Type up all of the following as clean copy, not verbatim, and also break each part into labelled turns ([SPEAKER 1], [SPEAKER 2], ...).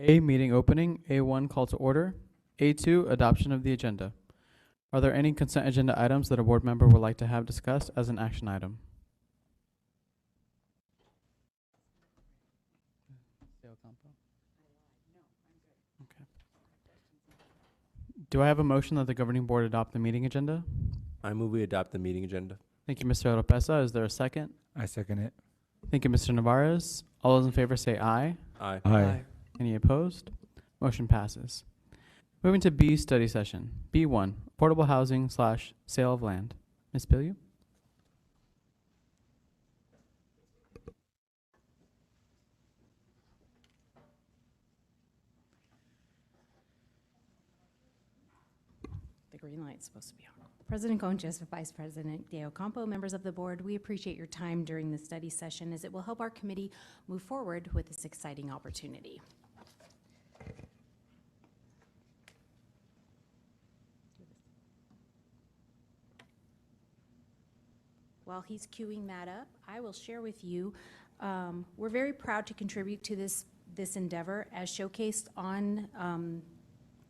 [SPEAKER 1] A, meeting opening. A1, call to order. A2, adoption of the agenda. Are there any consent agenda items that a board member would like to have discussed as an action item? Okay. Do I have a motion that the governing board adopt the meeting agenda?
[SPEAKER 2] I move we adopt the meeting agenda.
[SPEAKER 1] Thank you, Mr. Oropesa. Is there a second?
[SPEAKER 3] I second it.
[SPEAKER 1] Thank you, Mr. Navarez. All those in favor say aye.
[SPEAKER 2] Aye.
[SPEAKER 3] Aye.
[SPEAKER 1] Any opposed? Motion passes. Moving to B, study session. B1, affordable housing / sale of land. Ms. Bilyeu?
[SPEAKER 4] The green light's supposed to be on. President Conchas, Vice President De Ocampo, members of the board, we appreciate your time during the study session as it will help our committee move forward with this exciting opportunity. While he's queuing that up, I will share with you, we're very proud to contribute to this endeavor as showcased on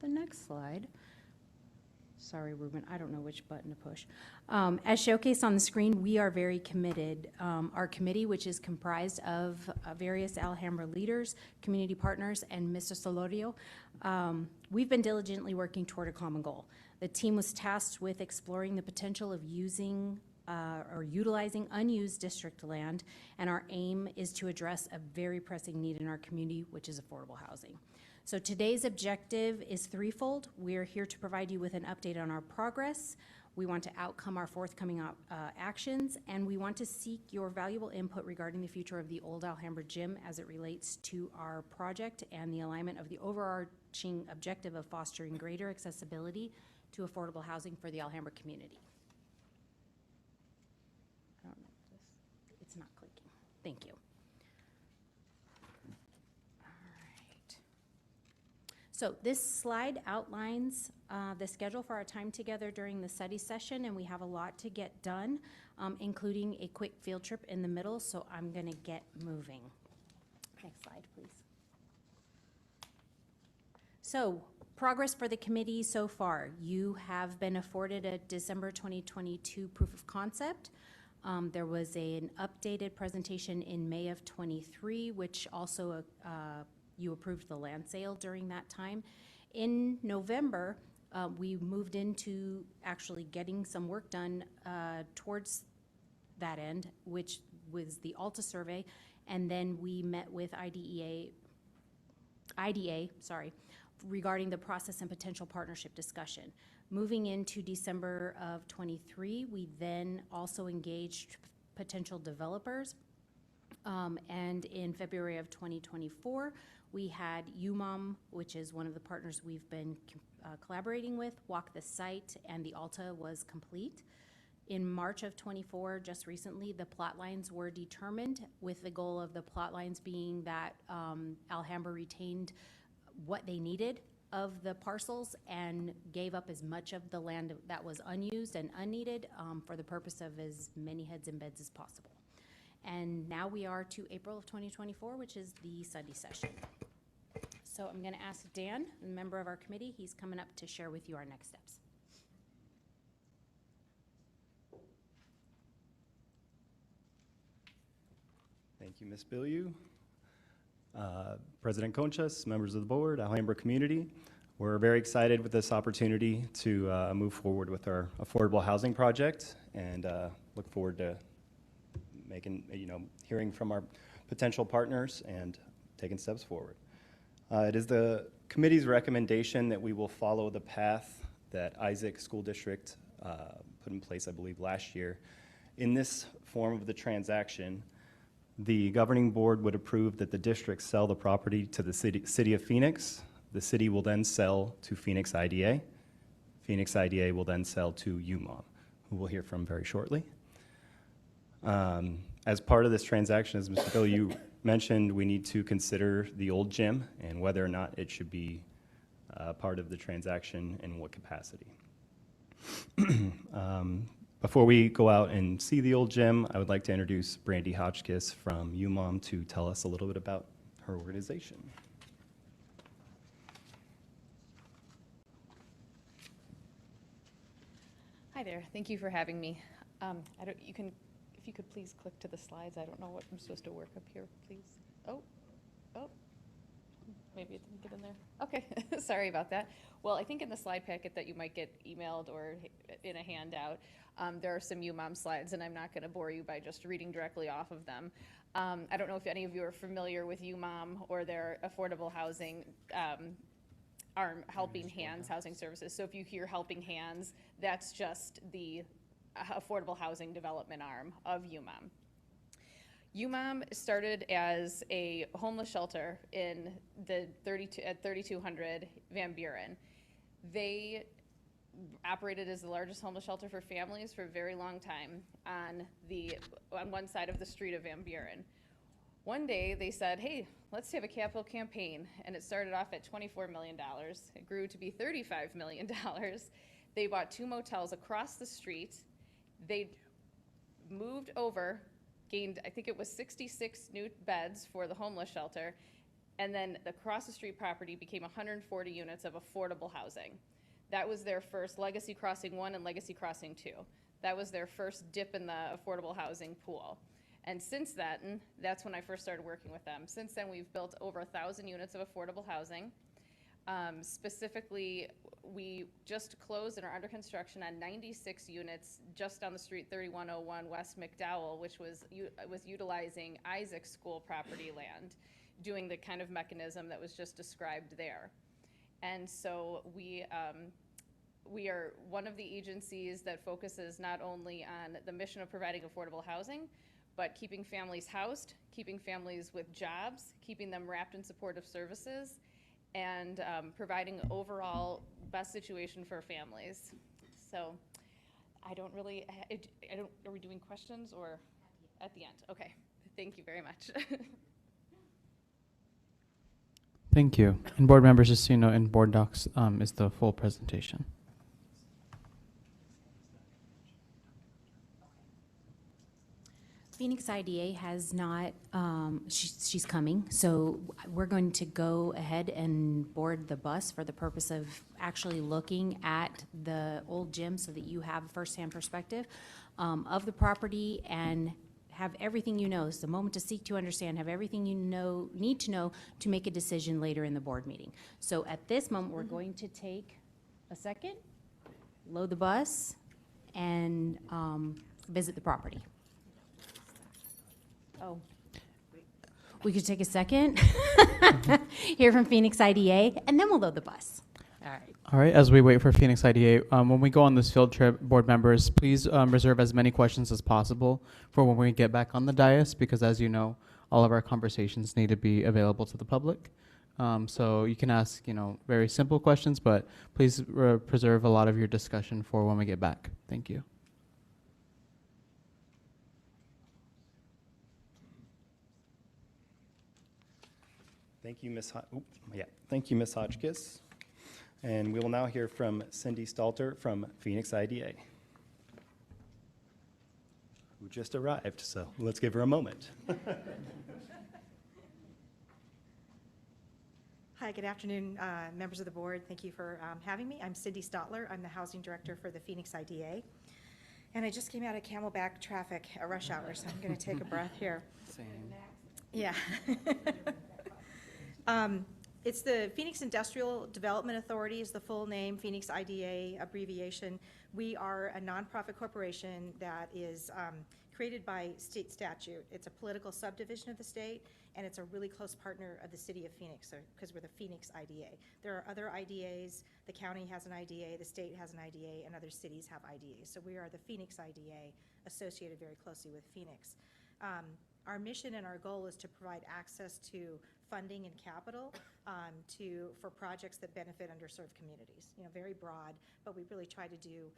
[SPEAKER 4] the next slide. Sorry, Ruben, I don't know which button to push. As showcased on the screen, we are very committed. Our committee, which is comprised of various Alhambra leaders, community partners, and Mr. Solorio, we've been diligently working toward a common goal. The team was tasked with exploring the potential of using or utilizing unused district land, and our aim is to address a very pressing need in our community, which is affordable housing. So today's objective is threefold. We're here to provide you with an update on our progress. We want to outcome our forthcoming actions, and we want to seek your valuable input regarding the future of the old Alhambra gym as it relates to our project and the alignment of the overarching objective of fostering greater accessibility to affordable housing for the Alhambra community. I don't know if this, it's not clicking. Thank you. So this slide outlines the schedule for our time together during the study session, and we have a lot to get done, including a quick field trip in the middle, so I'm gonna get moving. Next slide, please. So, progress for the committee so far. You have been afforded a December 2022 proof of concept. There was an updated presentation in May of 23, which also you approved the land sale during that time. In November, we moved into actually getting some work done towards that end, which was the ALTA survey, and then we met with IDA, regarding the process and potential partnership discussion. Moving into December of 23, we then also engaged potential developers, and in February of 2024, we had UMOM, which is one of the partners we've been collaborating with, walk the site, and the ALTA was complete. In March of 24, just recently, the plot lines were determined, with the goal of the plot lines being that Alhambra retained what they needed of the parcels and gave up as much of the land that was unused and unneeded for the purpose of as many heads and beds as possible. And now we are to April of 2024, which is the study session. So I'm going to ask Dan, a member of our committee, he's coming up to share with you our next steps.
[SPEAKER 5] Thank you, Ms. Bilyeu. President Conchas, members of the board, Alhambra community, we're very excited with this opportunity to move forward with our affordable housing project, and look forward to hearing from our potential partners and taking steps forward. It is the committee's recommendation that we will follow the path that Isaac School District put in place, I believe, last year. In this form of the transaction, the governing board would approve that the district sell the property to the city of Phoenix. The city will then sell to Phoenix IDA. Phoenix IDA will then sell to UMOM, who we'll hear from very shortly. As part of this transaction, as Mr. Bilyeu mentioned, we need to consider the old gym and whether or not it should be part of the transaction and what capacity. Before we go out and see the old gym, I would like to introduce Brandy Hotchkiss from UMOM to tell us a little bit about her organization.
[SPEAKER 3] Hi there. Thank you for having me. If you could please click to the slides. I don't know what I'm supposed to work up here, please. Oh, maybe it didn't get in there. Okay, sorry about that. Well, I think in the slide packet that you might get emailed or in a handout, there are some UMOM slides, and I'm not going to bore you by just reading directly off of them. I don't know if any of you are familiar with UMOM or their affordable housing arm, Helping Hands Housing Services. So if you hear Helping Hands, that's just the affordable housing development arm of UMOM. UMOM started as a homeless shelter in the 3200 Van Buren. They operated as the largest homeless shelter for families for a very long time on one side of the street of Van Buren. One day they said, hey, let's have a capital campaign, and it started off at $24 million. It grew to be $35 million. They bought 2 motels across the street. They moved over, gained, I think it was 66 new beds for the homeless shelter, and then the across the street property became 140 units of affordable housing. That was their first Legacy Crossing 1 and Legacy Crossing 2. That was their first dip in the affordable housing pool. And since then, that's when I first started working with them. Since then, we've built over 1,000 units of affordable housing. Specifically, we just closed and are under construction on 96 units just down the street, 3101 West McDowell, which was utilizing Isaac's school property land, doing the kind of mechanism that was just described there. And so we are one of the agencies that focuses not only on the mission of providing affordable housing, but keeping families housed, keeping families with jobs, keeping them wrapped in supportive services, and providing overall best situation for families. So are we doing questions or at the end? Okay, thank you very much.
[SPEAKER 1] Thank you. And board members, just so you know, in board docs is the full presentation.
[SPEAKER 4] Phoenix IDA has not, she's coming, so we're going to go ahead and board the bus for the purpose of actually looking at the old gym so that you have a firsthand perspective of the property and have everything you know. It's the moment to seek to understand, have everything you need to know to make a decision later in the board meeting. So at this moment, we're going to take a second, load the bus, and visit the property. Oh, we could take a second, hear from Phoenix IDA, and then we'll load the bus. All right.
[SPEAKER 1] All right, as we wait for Phoenix IDA, when we go on this field trip, board members, please reserve as many questions as possible for when we get back on the dais, because as you know, all of our conversations need to be available to the public. So you can ask, very simple questions, but please preserve a lot of your discussion for when we get back. Thank you.
[SPEAKER 5] Thank you, Ms. Hotchkiss. And we will now hear from Cindy Stalter from Phoenix IDA, who just arrived, so let's give her a moment.
[SPEAKER 6] Hi, good afternoon, members of the board. Thank you for having me. I'm Cindy Stotler. I'm the housing director for the Phoenix IDA. And I just came out of Camelback traffic at rush hour, so I'm going to take a breath here.
[SPEAKER 1] Same.
[SPEAKER 6] Yeah. It's the Phoenix Industrial Development Authority is the full name, Phoenix IDA abbreviation. We are a nonprofit corporation that is created by state statute. It's a political subdivision of the state, and it's a really close partner of the city of Phoenix, because we're the Phoenix IDA. There are other IDAs. The county has an IDA, the state has an IDA, and other cities have IDAs. So we are the Phoenix IDA associated very closely with Phoenix. Our mission and our goal is to provide access to funding and capital for projects that benefit underserved communities. Very broad, but we really try to do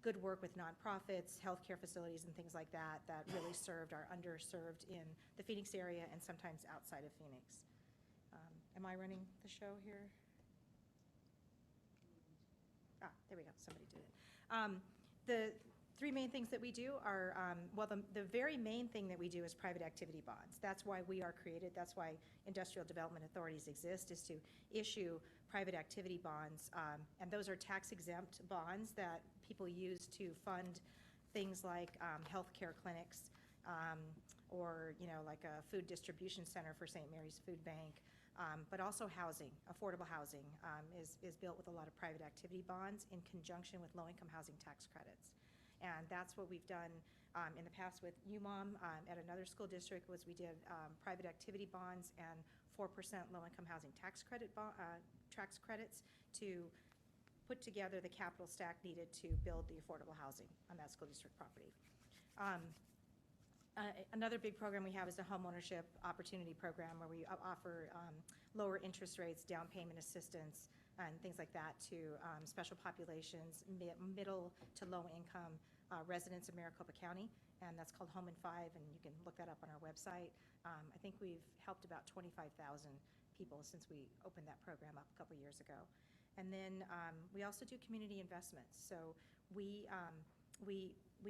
[SPEAKER 6] good work with nonprofits, healthcare facilities, and things like that really served our underserved in the Phoenix area and sometimes outside of Phoenix. Am I running the show here? There we go. Somebody did it. The three main things that we do are, the very main thing that we do is private activity bonds. That's why we are created. That's why industrial development authorities exist, is to issue private activity bonds. And those are tax exempt bonds that people use to fund things like healthcare clinics, or, like a food distribution center for St. Mary's Food Bank, but also housing, affordable housing, is built with a lot of private activity bonds in conjunction with low-income housing tax credits. And that's what we've done in the past with UMOM at another school district, was we did private activity bonds and 4% low-income housing tax credits to put together the capital stack needed to build the affordable housing on that school district property. Another big program we have is the homeownership opportunity program, where we offer lower interest rates, down payment assistance, and things like that to special populations, middle to low income residents of Maricopa County, and that's called Home in 5, and you can look that up on our website. I think we've helped about 25,000 people since we opened that program up a couple years ago. And then we also do community investments. So we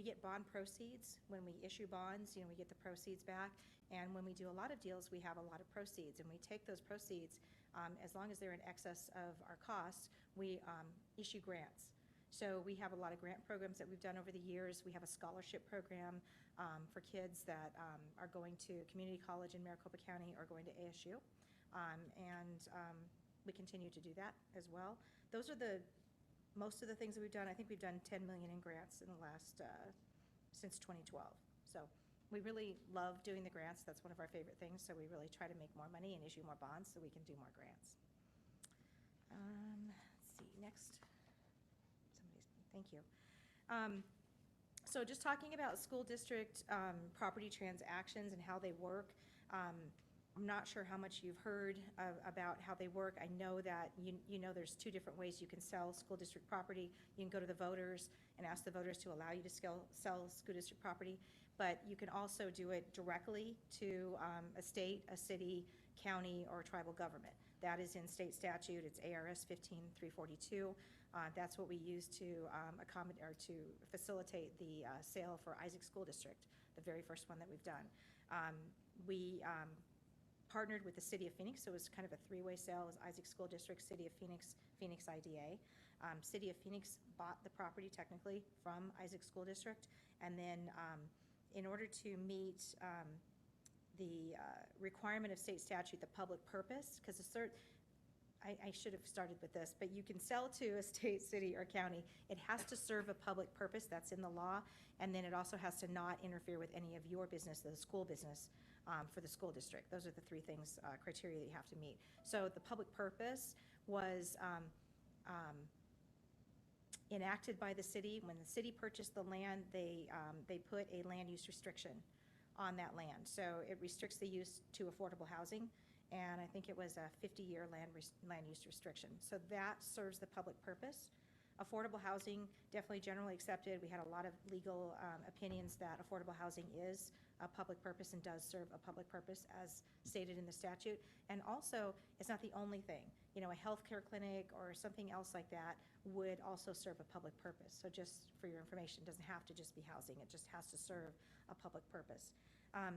[SPEAKER 6] get bond proceeds. When we issue bonds, we get the proceeds back. And when we do a lot of deals, we have a lot of proceeds. And we take those proceeds, as long as they're in excess of our costs, we issue grants. So we have a lot of grant programs that we've done over the years. We have a scholarship program for kids that are going to community college in Maricopa County or going to ASU. We continue to do that as well. Those are most of the things that we've done. I think we've done 10 million in grants in the last, since 2012. So we really love doing the grants. That's one of our favorite things. So we really try to make more money and issue more bonds so we can do more grants. Let's see, next. Thank you. So just talking about school district property transactions and how they work. I'm not sure how much you've heard about how they work. I know that you know there's two different ways you can sell school district property. You can go to the voters and ask the voters to allow you to sell school district property, but you can also do it directly to a state, a city, county, or tribal government. That is in state statute. It's ARS 15342. That's what we use to accommodate or to facilitate the sale for Isaac School District, the very first one that we've done. We partnered with the City of Phoenix, so it was kind of a three-way sale. It was Isaac School District, City of Phoenix, Phoenix IDA. City of Phoenix bought the property technically from Isaac School District, and then in order to meet the requirement of state statute, the public purpose, because I should have started with this, but you can sell to a state, city, or county. It has to serve a public purpose, that's in the law, and then it also has to not interfere with any of your business, the school business, for the school district. Those are the three things, criteria that you have to meet. So the public purpose was enacted by the city. When the city purchased the land, they put a land use restriction on that land. So it restricts the use to affordable housing, and I think it was a 50-year land use restriction. So that serves the public purpose. Affordable housing, definitely generally accepted. We had a lot of legal opinions that affordable housing is a public purpose and does serve a public purpose as stated in the statute. And also, it's not the only thing. A healthcare clinic or something else like that would also serve a public purpose. So just for your information, it doesn't have to just be housing. It just has to serve a public purpose.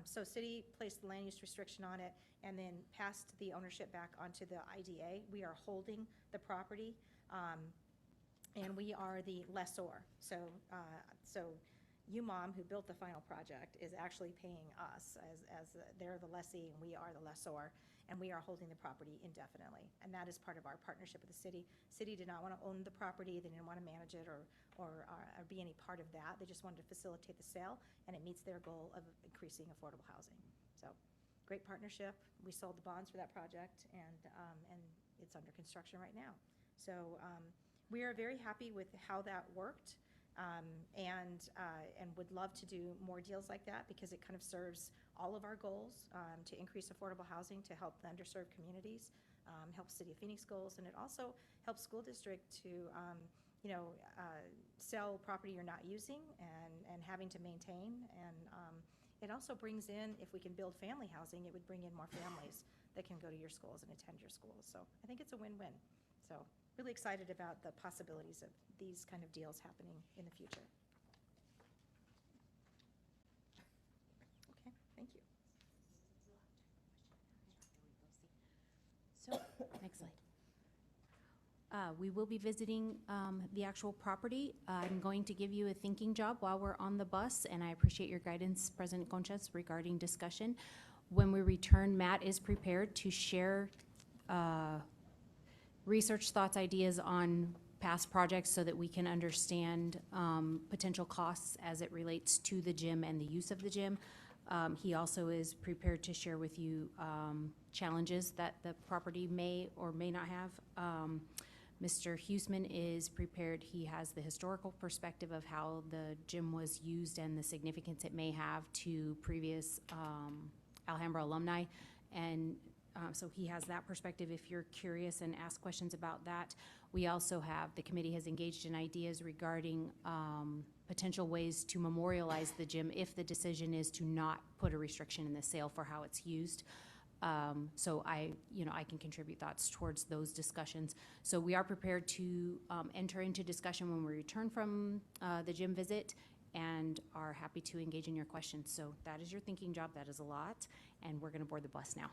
[SPEAKER 6] So city placed the land use restriction on it and then passed the ownership back onto the IDA. We are holding the property. And we are the lessor. So UMOM, who built the final project, is actually paying us as they're the lessee and we are the lessor, and we are holding the property indefinitely. And that is part of our partnership with the city. City did not want to own the property. They didn't want to manage it or be any part of that. They just wanted to facilitate the sale, and it meets their goal of increasing affordable housing. So great partnership. We sold the bonds for that project, and it's under construction right now. So we are very happy with how that worked, and would love to do more deals like that because it kind of serves all of our goals to increase affordable housing, to help the underserved communities, help City of Phoenix goals, and it also helps school district to sell property you're not using and having to maintain. And it also brings in, if we can build family housing, it would bring in more families that can go to your schools and attend your schools. So I think it's a win-win. So really excited about the possibilities of these kind of deals happening in the future. Okay, thank you.
[SPEAKER 4] So, next slide. We will be visiting the actual property. I'm going to give you a thinking job while we're on the bus, and I appreciate your guidance, President Conchas, regarding discussion. When we return, Matt is prepared to share research, thoughts, ideas on past projects so that we can understand potential costs as it relates to the gym and the use of the gym. He also is prepared to share with you challenges that the property may or may not have. Mr. Huseman is prepared. He has the historical perspective of how the gym was used and the significance it may have to previous Alhambra alumni. And so he has that perspective if you're curious and ask questions about that. We also have, the committee has engaged in ideas regarding potential ways to memorialize the gym if the decision is to not put a restriction in the sale for how it's used. So I can contribute thoughts towards those discussions. So we are prepared to enter into discussion when we return from the gym visit and are happy to engage in your questions. So that is your thinking job. That is a lot. And we're going to board the bus now.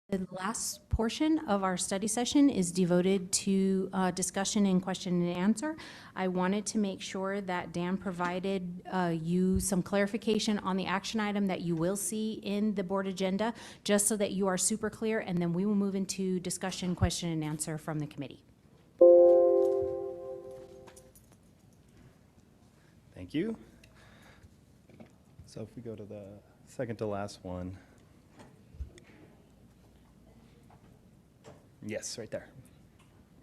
[SPEAKER 4] The last portion of our study session is devoted to discussion and question and answer. I wanted to make sure that Dan provided you some clarification on the action item that you will see in the board agenda, just so that you are super clear, and then we will move into discussion, question, and answer from the committee.
[SPEAKER 5] Thank you. So if we go to the second to last one. Yes, right there.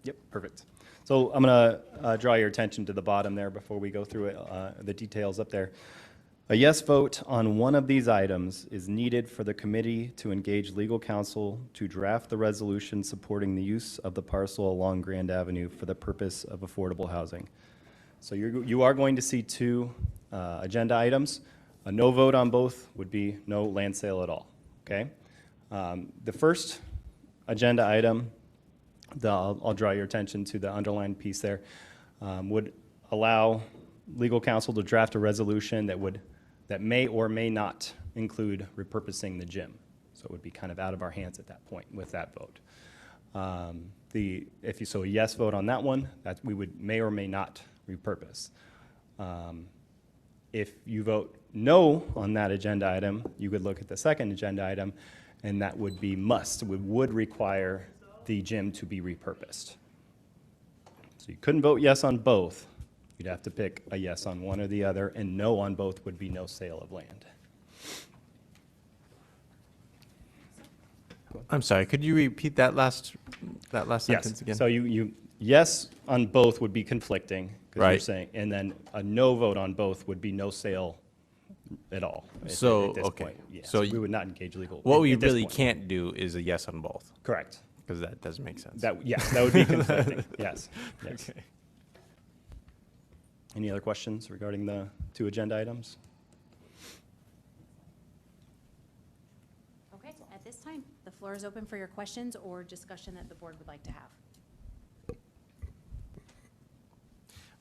[SPEAKER 5] Yep, perfect. So I'm going to draw your attention to the bottom there before we go through it, the details up there. A yes vote on one of these items is needed for the committee to engage legal counsel to draft the resolution supporting the use of the parcel along Grand Avenue for the purpose of affordable housing. So you are going to see two agenda items. A no vote on both would be no land sale at all, okay? The first agenda item, I'll draw your attention to the underlined piece there, would allow legal counsel to draft a resolution that may or may not include repurposing the gym. So it would be kind of out of our hands at that point with that vote. So a yes vote on that one, that we would may or may not repurpose. If you vote no on that agenda item, you would look at the second agenda item, and that would be must. It would require the gym to be repurposed. So you couldn't vote yes on both. You'd have to pick a yes on one or the other, and no on both would be no sale of land.
[SPEAKER 2] I'm sorry, could you repeat that last sentence
[SPEAKER 5] Yes.
[SPEAKER 2] again?
[SPEAKER 5] So you yes on both would be conflicting, because you're
[SPEAKER 2] Right.
[SPEAKER 5] saying, and then a no vote on both would be no sale at all.
[SPEAKER 2] So,
[SPEAKER 5] at this
[SPEAKER 2] okay.
[SPEAKER 5] point. Yes,
[SPEAKER 2] So
[SPEAKER 5] we would not engage legal.
[SPEAKER 2] What we
[SPEAKER 5] at this
[SPEAKER 2] really
[SPEAKER 5] point.
[SPEAKER 2] can't do is a yes on both,
[SPEAKER 5] Correct.
[SPEAKER 2] because that doesn't make sense.
[SPEAKER 5] That would be conflicting. Yes. Yes.
[SPEAKER 2] Okay.
[SPEAKER 5] Any other questions regarding the two agenda items?
[SPEAKER 4] Okay, at this time, the floor is open for your questions or discussion that the board would like to have.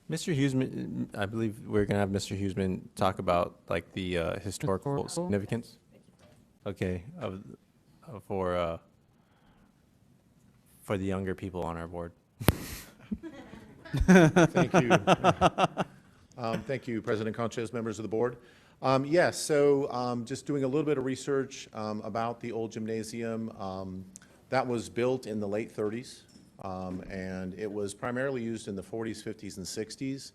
[SPEAKER 2] Mr. Hughesman, I believe we're going to have Mr. Hughesman talk about like the historical significance. Okay, for the younger people on our board.
[SPEAKER 7] Thank you. Thank you, President Conches, members of the board. Yes, so just doing a little bit of research about the old gymnasium. That was built in the late 30s, and it was primarily used in the 40s, 50s, and 60s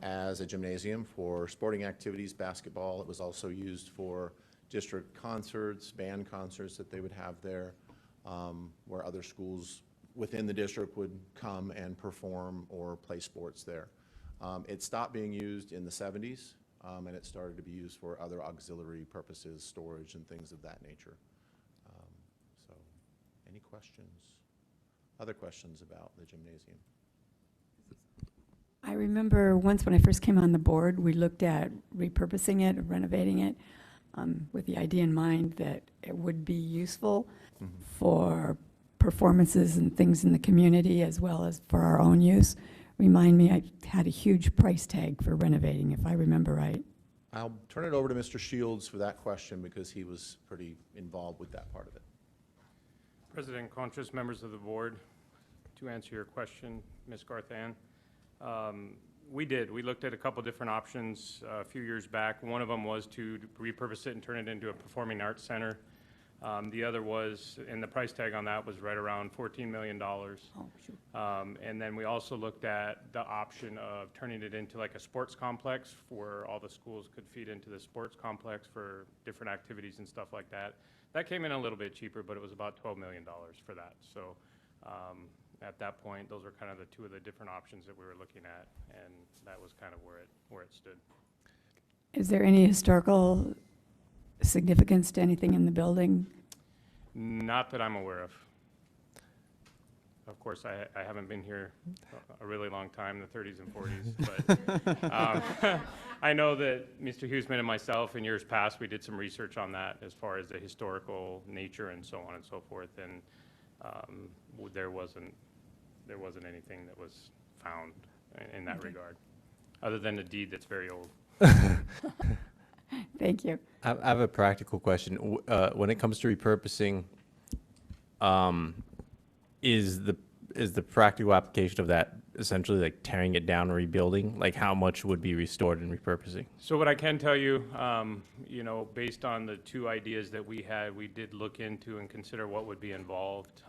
[SPEAKER 7] as a gymnasium for sporting activities, basketball. It was also used for district concerts, band concerts that they would have there, where other schools within the district would come and perform or play sports there. It stopped being used in the 70s, and it started to be used for other auxiliary purposes, storage and things of that nature. So, any questions? Other questions about the gymnasium?
[SPEAKER 8] I remember once when I first came on the board, we looked at repurposing it, renovating it, with the idea in mind that it would be useful for performances and things in the community as well as for our own use. Remind me, I had a huge price tag for renovating, if I remember right.
[SPEAKER 7] I'll turn it over to Mr. Shields for that question because he was pretty involved with that part of it.
[SPEAKER 9] President Conches, members of the board, to answer your question, Ms. Garthan, we looked at a couple different options a few years back. One of them was to repurpose it and turn it into a performing arts center. The other was, and the price tag on that was right around $14 million.
[SPEAKER 8] Oh, shoot.
[SPEAKER 9] And then we also looked at the option of turning it into like a sports complex where all the schools could feed into the sports complex for different activities and stuff like that. That came in a little bit cheaper, but it was about $12 million for that. So at that point, those were kind of the two of the different options that we were looking at, and that was kind of where it stood.
[SPEAKER 8] Is there any historical significance to anything in the building?
[SPEAKER 9] Not that I'm aware of. Of course, I haven't been here a really long time, the 30s and 40s, but I know that Mr. Hughesman and myself in years past, we did some research on that as far as the historical nature and so on and so forth, and there wasn't anything that was found in that regard, other than a deed that's very old.
[SPEAKER 8] Thank you.
[SPEAKER 2] I have a practical question. When it comes to repurposing, is the practical application of that essentially like tearing it down and rebuilding? Like how much would be restored and repurposing?
[SPEAKER 9] So what I can tell you, based on the two ideas that we had, we did look into and consider what would be involved.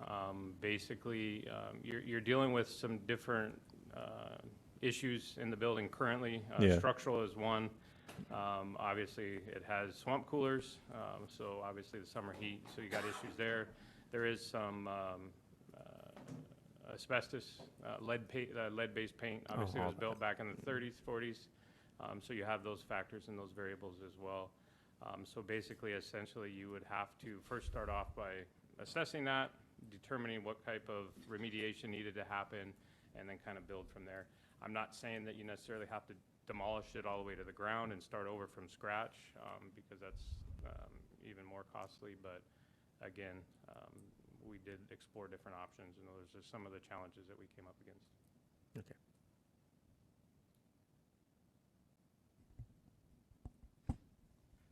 [SPEAKER 9] Basically, you're dealing with some different issues in the building currently.
[SPEAKER 2] Yeah.
[SPEAKER 9] Structural is one. Obviously, it has swamp coolers, so obviously the summer heat, so you got issues there. There is some asbestos, lead-based paint. Obviously, it was built back in the 30s, 40s, so you have those factors and those variables as well. So basically, essentially, you would have to first start off by assessing that, determining what type of remediation needed to happen, and then kind of build from there. I'm not saying that you necessarily have to demolish it all the way to the ground and start over from scratch, because that's even more costly, but again, we did explore different options, and those are some of the challenges that we came up against.
[SPEAKER 2] Okay.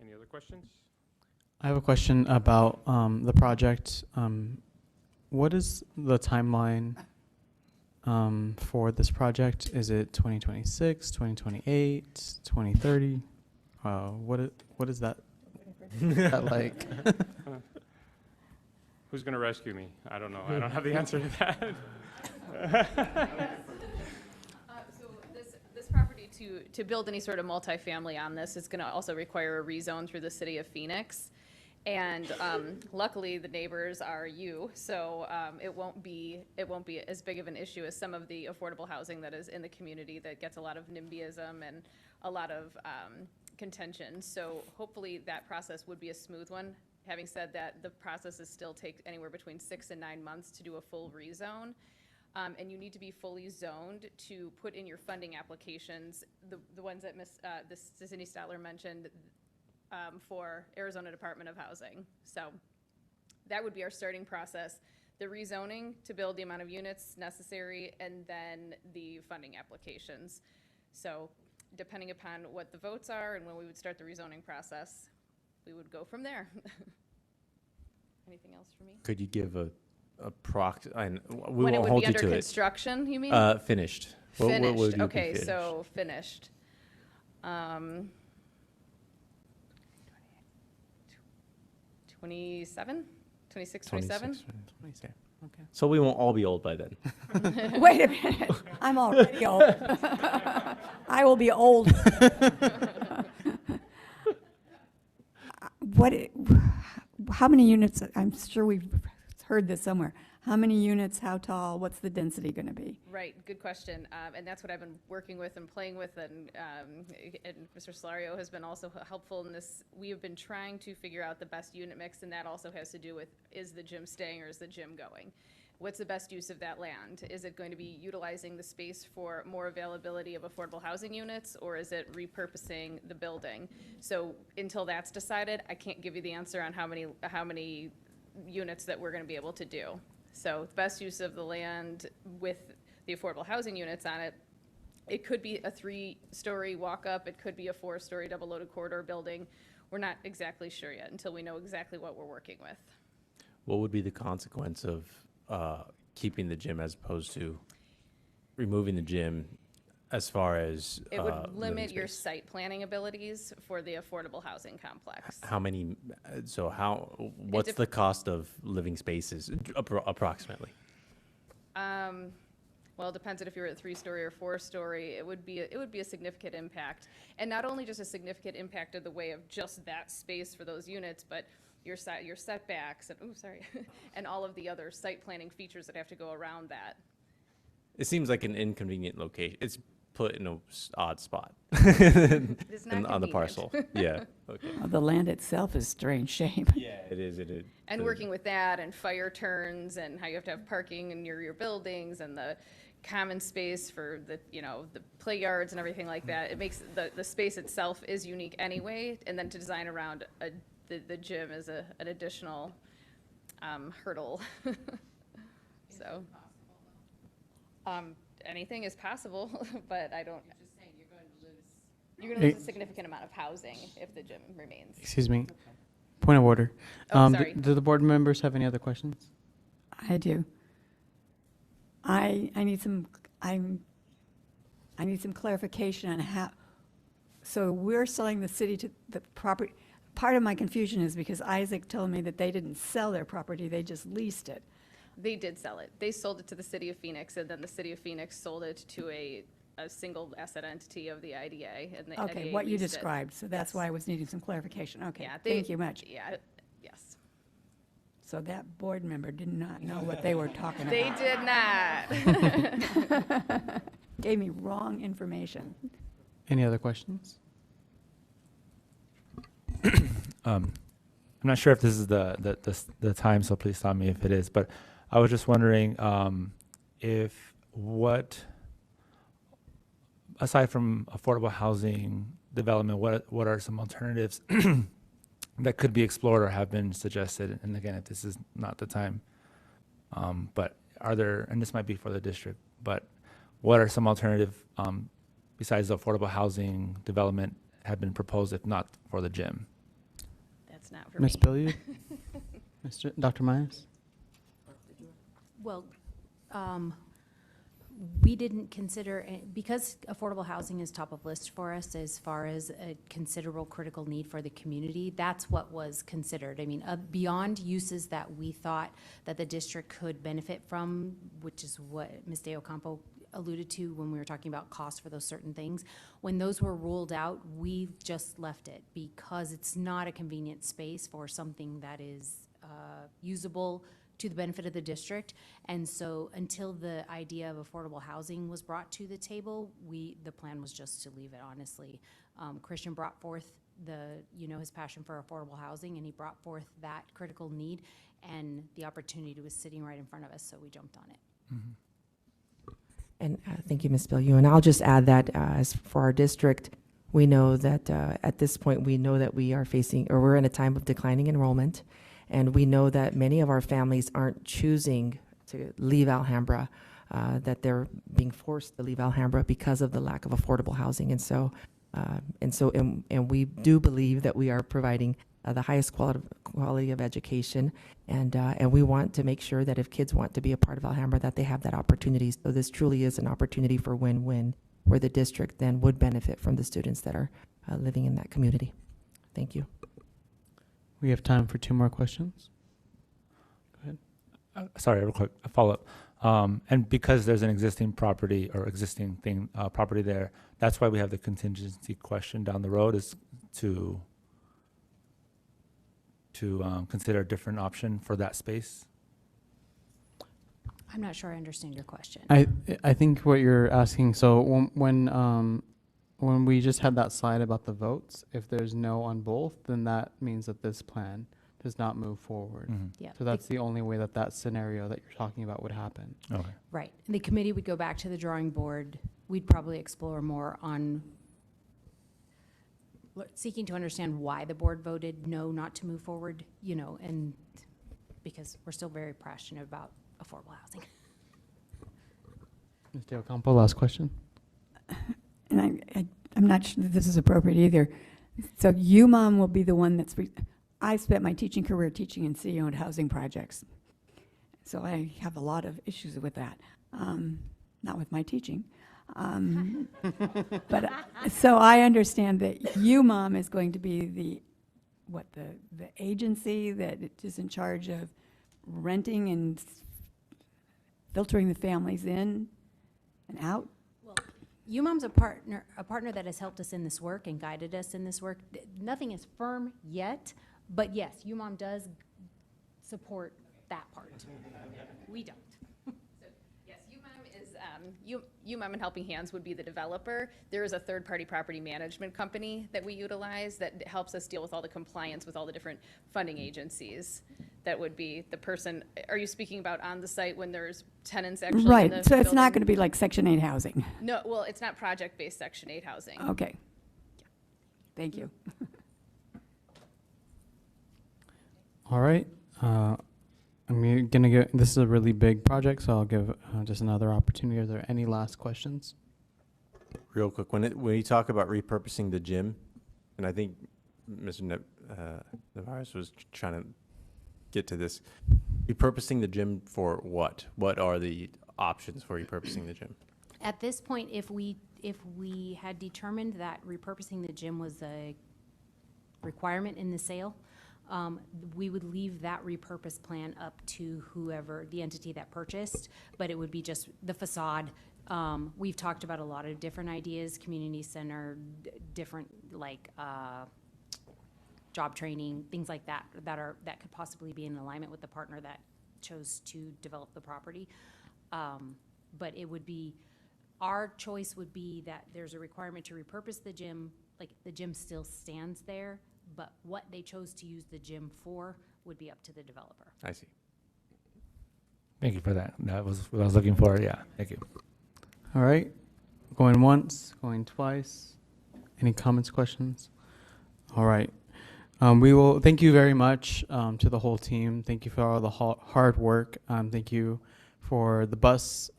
[SPEAKER 9] Any other questions?
[SPEAKER 1] I have a question about the project. What is the timeline for this project? Is it 2026, 2028, 2030? What is that, that like?
[SPEAKER 9] Who's going to rescue me? I don't know. I don't have the answer to that.
[SPEAKER 3] So this property, to build any sort of multifamily on this, is going to also require a rezone through the city of Phoenix. And luckily, the neighbors are you, so it won't be as big of an issue as some of the affordable housing that is in the community that gets a lot of NIMBYism and a lot of contention. So hopefully that process would be a smooth one. Having said that, the processes still take anywhere between 6 and 9 months to do a full rezone. And you need to be fully zoned to put in your funding applications, the ones that Cindy Statler mentioned, for Arizona Department of Housing. So that would be our starting process. The rezoning to build the amount of units necessary, and then the funding applications. So depending upon what the votes are and when we would start the rezoning process, we would go from there. Anything else for me?
[SPEAKER 2] Could you give a prox? We
[SPEAKER 3] When it
[SPEAKER 2] won't
[SPEAKER 3] would
[SPEAKER 2] hold
[SPEAKER 3] be
[SPEAKER 2] you
[SPEAKER 3] under
[SPEAKER 2] to it.
[SPEAKER 3] construction, you mean?
[SPEAKER 2] Finished.
[SPEAKER 3] Finished,
[SPEAKER 2] would you be
[SPEAKER 3] okay,
[SPEAKER 2] finished?
[SPEAKER 3] so finished. 27, 26, 27?
[SPEAKER 2] 26.
[SPEAKER 1] Okay.
[SPEAKER 2] So we won't all be old by then.
[SPEAKER 8] Wait a minute, I'm already old. I will be old. How many units, I'm sure we've heard this somewhere. How many units, how tall, what's the density going to be?
[SPEAKER 3] Right, good question. And that's what I've been working with and playing with, and Mr. Solario has been also helpful in this. We have been trying to figure out the best unit mix, and that also has to do with, is the gym staying or is the gym going? What's the best use of that land? Is it going to be utilizing the space for more availability of affordable housing units, or is it repurposing the building? So until that's decided, I can't give you the answer on how many units that we're going to be able to do. So the best use of the land with the affordable housing units on it, it could be a 3-story walk-up, it could be a 4-story double-loaded corridor building. We're not exactly sure yet until we know exactly what we're working with.
[SPEAKER 2] What would be the consequence of keeping the gym as opposed to removing the gym as far as
[SPEAKER 3] It would
[SPEAKER 2] living
[SPEAKER 3] limit your
[SPEAKER 2] space?
[SPEAKER 3] site planning abilities for the affordable housing complex.
[SPEAKER 2] How many, what's the cost of living spaces approximately?
[SPEAKER 3] Well, it depends on if you're at 3-story or 4-story. It would be a significant impact. And not only just a significant impact of the way of just that space for those units, but your setbacks and, and all of the other site planning features that have to go around that.
[SPEAKER 2] It seems like an inconvenient location. It's put in an odd spot
[SPEAKER 3] It's not
[SPEAKER 2] on the
[SPEAKER 3] convenient.
[SPEAKER 2] parcel. Yeah. Okay.
[SPEAKER 8] Well, the land itself is strange shape.
[SPEAKER 2] Yeah, it is. It is.
[SPEAKER 3] And working with that and fire turns and how you have to have parking in your buildings and the common space for the play yards and everything like that. It makes the space itself is unique anyway, and then to design around the gym is an additional hurdle. So anything is possible, but I don't. You're just saying you're going to lose a significant amount of housing if the gym remains.
[SPEAKER 1] Excuse me. Point of order.
[SPEAKER 3] Oh, sorry.
[SPEAKER 1] Do the board members have any other questions?
[SPEAKER 8] I do. I need some, I need some clarification on how, so we're selling the city to the property. Part of my confusion is because Isaac told me that they didn't sell their property, they just leased it.
[SPEAKER 3] They did sell it. They sold it to the city of Phoenix, and then the city of Phoenix sold it to a single asset entity of the IDA, and the
[SPEAKER 8] Okay,
[SPEAKER 3] IDA
[SPEAKER 8] what you
[SPEAKER 3] leased it.
[SPEAKER 8] described, so that's
[SPEAKER 3] Yes.
[SPEAKER 8] why I was needing some clarification. Okay,
[SPEAKER 3] Yeah,
[SPEAKER 8] thank you much.
[SPEAKER 3] Yeah, yes.
[SPEAKER 8] So that board member did not know what they were talking about.
[SPEAKER 3] They did not.
[SPEAKER 8] Gave me wrong information.
[SPEAKER 1] Any other questions?
[SPEAKER 10] I'm not sure if this is the time, so please stop me if it is. But I was just wondering if aside from affordable housing development, what are some alternatives that could be explored or have been suggested? And again, if this is not the time, but are there? And this might be for the district, but what are some alternative besides the affordable housing development have been proposed, if not for the gym?
[SPEAKER 3] That's not for me.
[SPEAKER 1] Ms. Billiard? Dr. Myers?
[SPEAKER 4] Well, we didn't consider, because affordable housing is top of list for us as far as a considerable critical need for the community, that's what was considered. I mean, beyond uses that we thought that the district could benefit from, which is what Ms. De Ocampo alluded to when we were talking about cost for those certain things. When those were ruled out, we just left it because it's not a convenient space for something that is usable to the benefit of the district. And so until the idea of affordable housing was brought to the table, the plan was just to leave it, honestly. Christian brought forth his passion for affordable housing, and he brought forth that critical need, and the opportunity was sitting right in front of us, so we jumped on it.
[SPEAKER 10] Mm-hmm.
[SPEAKER 11] And thank you, Ms. Bilyeu. And I'll just add that as for our district, we know that at this point, we know that we are facing, or we're in a time of declining enrollment. And we know that many of our families aren't choosing to leave Alhambra, that they're being forced to leave Alhambra because of the lack of affordable housing. And we do believe that we are providing the highest quality of education, and we want to make sure that if kids want to be a part of Alhambra, that they have that opportunity. So this truly is an opportunity for win-win, where the district then would benefit from the students that are living in that community. Thank you.
[SPEAKER 1] We have time for 2 more questions. Go ahead.
[SPEAKER 10] Sorry, real quick, a follow-up. And because there's an existing property or existing property there, that's why we have the contingency question down the road, is to consider a different option for that space.
[SPEAKER 4] I'm not sure I understand your question.
[SPEAKER 1] I think what you're asking, so when we just had that slide about the votes, if there's no on both, then that means that this plan does not move forward.
[SPEAKER 10] Mm-hmm.
[SPEAKER 4] Yeah.
[SPEAKER 1] So that's the only way that scenario that you're talking about would happen.
[SPEAKER 10] Okay.
[SPEAKER 4] Right. And the committee would go back to the drawing board. We'd probably explore more on seeking to understand why the board voted no not to move forward, and because we're still very passionate about affordable housing.
[SPEAKER 1] Ms. De Ocampo, last question.
[SPEAKER 8] And I'm not sure that this is appropriate either. So UMOM will be the one that's, I spent my teaching career teaching in city-owned housing projects. So I have a lot of issues with that, not with my teaching. But so I understand that UMOM is going to be the agency that is in charge of renting and filtering the families in and out.
[SPEAKER 4] UMOM's a partner that has helped us in this work and guided us in this work. Nothing is firm yet, but yes, UMOM does support that part. We don't.
[SPEAKER 3] Yes, UMOM and Helping Hands would be the developer. There is a third-party property management company that we utilize that helps us deal with all the compliance with all the different funding agencies. That would be the person. Are you speaking about on the site when there's tenants actually in the
[SPEAKER 8] Right, so it's not
[SPEAKER 3] building?
[SPEAKER 8] going to be like Section 8 housing.
[SPEAKER 3] No, well, it's not project-based Section 8 housing.
[SPEAKER 8] Okay. Thank you.
[SPEAKER 1] All right. I'm gonna get. This is a really big project, so I'll give just another opportunity. Are there any last questions?
[SPEAKER 2] Real quick, when you talk about repurposing the gym, and I think Mr. Navarez was trying to get to this. Repurposing the gym for what? What are the options for repurposing the gym?
[SPEAKER 4] At this point, if we had determined that repurposing the gym was a requirement in the sale, we would leave that repurpose plan up to whoever, the entity that purchased, but it would be just the facade. We've talked about a lot of different ideas, community center, different like job training, things like that, that could possibly be in alignment with the partner that chose to develop the property. But it would be, our choice would be that there's a requirement to repurpose the gym, like the gym still stands there, but what they chose to use the gym for would be up to the developer.
[SPEAKER 2] I see.
[SPEAKER 10] Thank you for that. That was what I was looking for. Yeah, thank you.
[SPEAKER 1] All right. Going once, going twice. Any comments, questions? All right. We will thank you very much to the whole team. Thank you for all the hard work. Thank you for the bus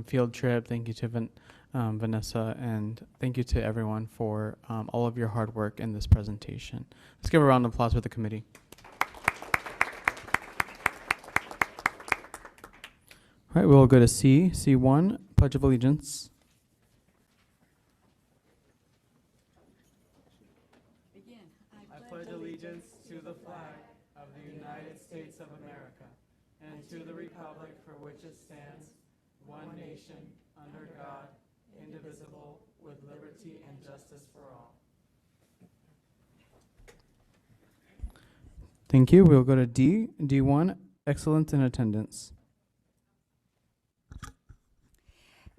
[SPEAKER 1] field trip. Thank you to Vanessa, and thank you to everyone for all of your hard work in this presentation. Let's give a round of applause for the committee. All right, we'll go to C1, Pledge of Allegiance.
[SPEAKER 12] I pledge allegiance to the flag of the United States of America and to the republic for which it stands, one nation, under God, indivisible, with liberty and justice for all.
[SPEAKER 1] Thank you. We'll go to D1, Excellence in Attendance.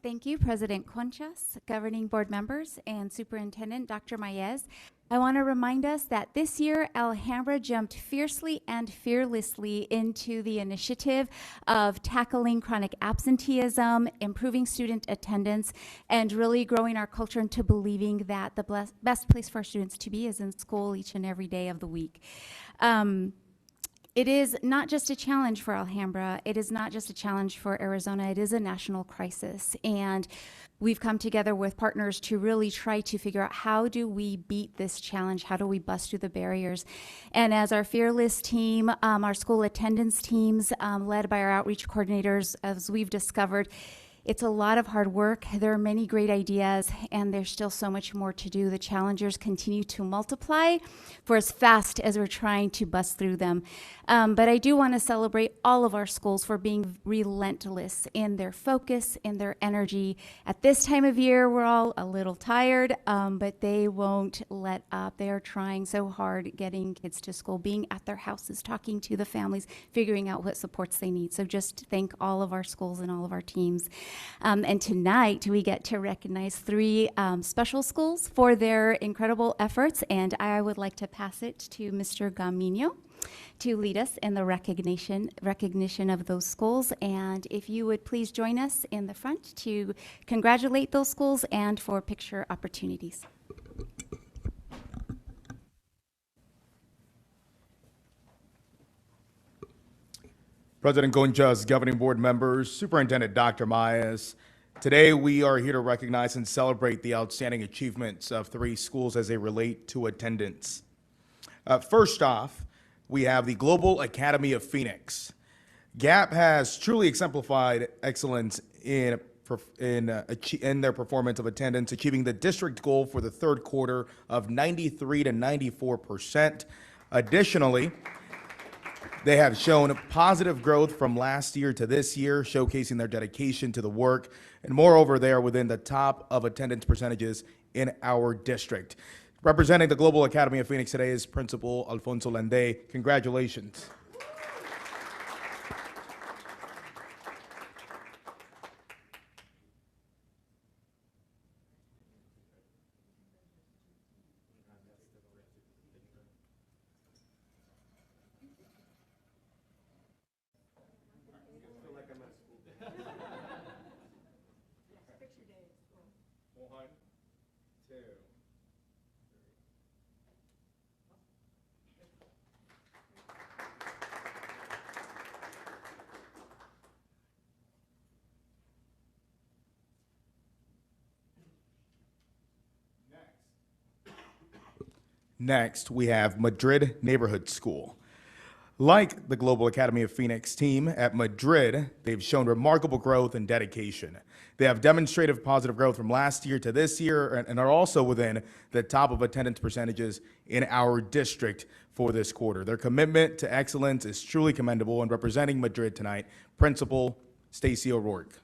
[SPEAKER 13] Thank you, President Conchas, governing board members, and Superintendent Dr. Maez. I want to remind us that this year, Alhambra jumped fiercely and fearlessly into the initiative of tackling chronic absenteeism, improving student attendance, and really growing our culture into believing that the best place for our students to be is in school each and every day of the week. It is not just a challenge for Alhambra. It is not just a challenge for Arizona. It is a national crisis. And we've come together with partners to really try to figure out how do we beat this challenge? How do we bust through the barriers? And as our Fearless team, our school attendance teams, led by our outreach coordinators, as we've discovered, it's a lot of hard work. There are many great ideas, and there's still so much more to do. The challengers continue to multiply for as fast as we're trying to bust through them. But I do want to celebrate all of our schools for being relentless in their focus, in their energy. At this time of year, we're all a little tired, but they won't let up. They are trying so hard getting kids to school, being at their houses, talking to the families, figuring out what supports they need. So just thank all of our schools and all of our teams. And tonight, we get to recognize 3 special schools for their incredible efforts, and I would like to pass it to Mr. Gamino to lead us in the recognition of those schools. And if you would please join us in the front to congratulate those schools and for picture opportunities.
[SPEAKER 14] President Gonchas, governing board members, Superintendent Dr. Maez. Today, we are here to recognize and celebrate the outstanding achievements of 3 schools as they relate to attendance. First off, we have the Global Academy of Phoenix. GAP has truly exemplified excellence in their performance of attendance, achieving the district goal for the 3rd quarter of 93 to 94%. Additionally, they have shown positive growth from last year to this year, showcasing their dedication to the work. And moreover, they are within the top of attendance percentages in our district. Representing the Global Academy of Phoenix today is Principal Alfonso Lende. Congratulations. Next, we have Madrid Neighborhood School. Like the Global Academy of Phoenix team at Madrid, they've shown remarkable growth and dedication. They have demonstrated positive growth from last year to this year and are also within the top of attendance percentages in our district for this quarter. Their commitment to excellence is truly commendable, and representing Madrid tonight, Principal Stacy O'Rourke.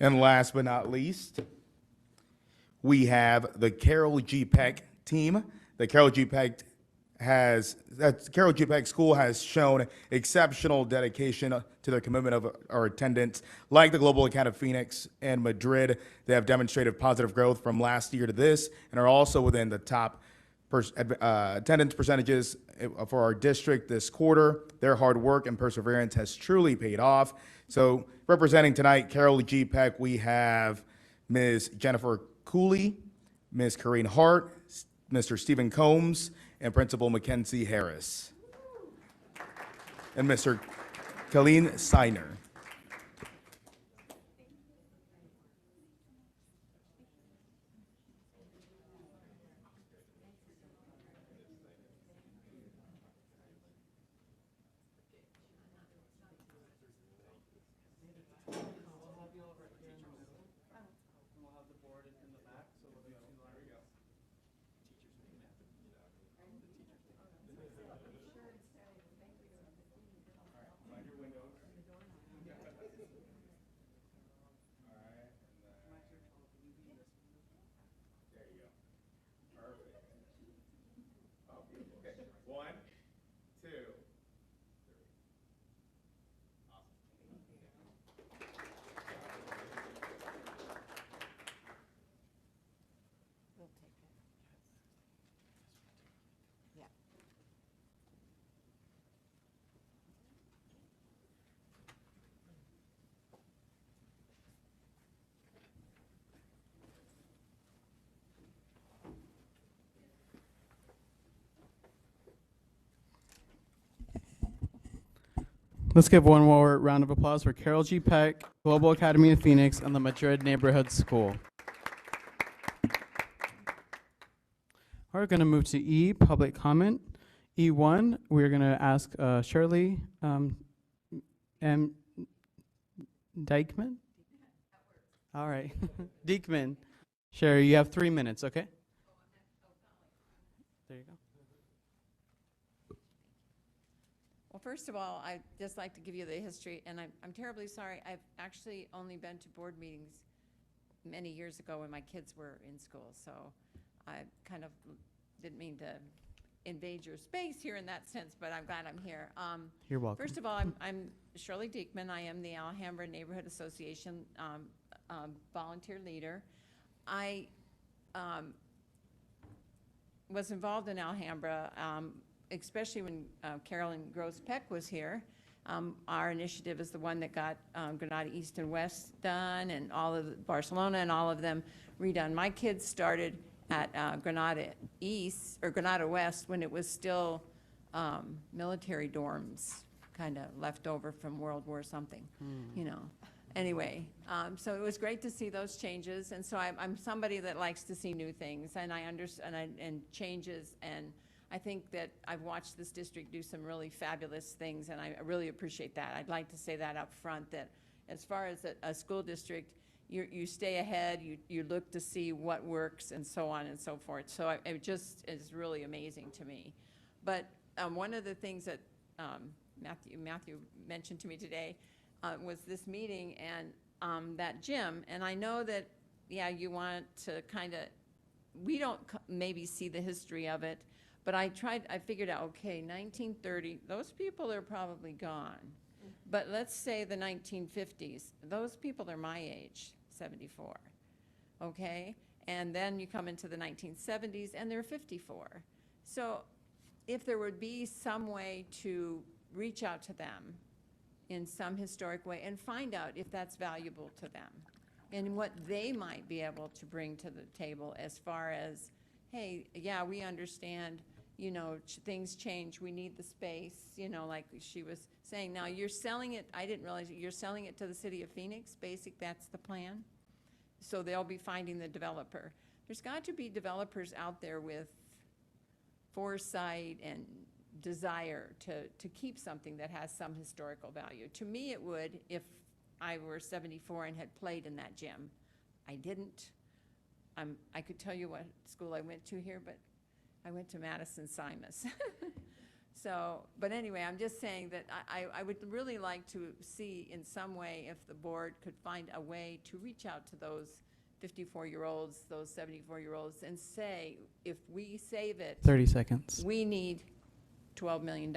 [SPEAKER 14] And last but not least, we have the Carol G. Peck team. The Carol G. Peck School has shown exceptional dedication to their commitment of our attendance. Like the Global Academy of Phoenix and Madrid, they have demonstrated positive growth from last year to this and are also within the top attendance percentages for our district this quarter. Their hard work and perseverance has truly paid off. So representing tonight, Carol G. Peck, we have Ms. Jennifer Cooley, Ms. Corrine Hart, Mr. Stephen Combs, and Principal Mackenzie Harris, and Mr. Colleen Seiner.
[SPEAKER 1] Let's give one more round of applause for Carol G. Peck, Global Academy of Phoenix, and the Madrid Neighborhood School. We're going to move to E, public comment. E1, we're going to ask Shirley M. Dykman? All right. Diekman. Sherry, you have 3 minutes, okay? There you go.
[SPEAKER 15] Well, first of all, I'd just like to give you the history, and I'm terribly sorry. I've actually only been to board meetings many years ago when my kids were in school, so I kind of didn't mean to invade your space here in that sense, but I'm glad I'm here.
[SPEAKER 1] You're welcome.
[SPEAKER 15] First of all, I'm Shirley Diekman. I am the Alhambra Neighborhood Association volunteer leader. I was involved in Alhambra, especially when Carolyn Gross Peck was here. Our initiative is the one that got Granada East and West done, and all of Barcelona and all of them redone. My kids started at Granada East, or Granada West, when it was still military dorms, kind of left over from World War something, you know. Anyway, so it was great to see those changes, and so I'm somebody that likes to see new things, and I understand and changes, and I think that I've watched this district do some really fabulous things, and I really appreciate that. I'd like to say that up front, that as far as a school district, you stay ahead, you look to see what works, and so on and so forth. So it just is really amazing to me. But one of the things that Matthew mentioned to me today was this meeting and that gym. And I know that, yeah, you want to kind of, we don't maybe see the history of it, but I figured out, okay, 1930, those people are probably gone. But let's say the 1950s, those people are my age, 74, okay? And then you come into the 1970s, and they're 54. So if there would be some way to reach out to them in some historic way and find out if that's valuable to them and what they might be able to bring to the table as far as, hey, yeah, we understand, you know, things change, we need the space, you know, like she was saying. Now, you're selling it, I didn't realize, you're selling it to the city of Phoenix, that's the plan? So they'll be finding the developer. There's got to be developers out there with foresight and desire to keep something that has some historical value. To me, it would if I were 74 and had played in that gym. I didn't. I could tell you what school I went to here, but I went to Madison Simus. So, but anyway, I'm just saying that I would really like to see in some way if the board could find a way to reach out to those 54-year-olds, those 74-year-olds, and say, if we save it,
[SPEAKER 1] 30 seconds.
[SPEAKER 15] we need $12 million.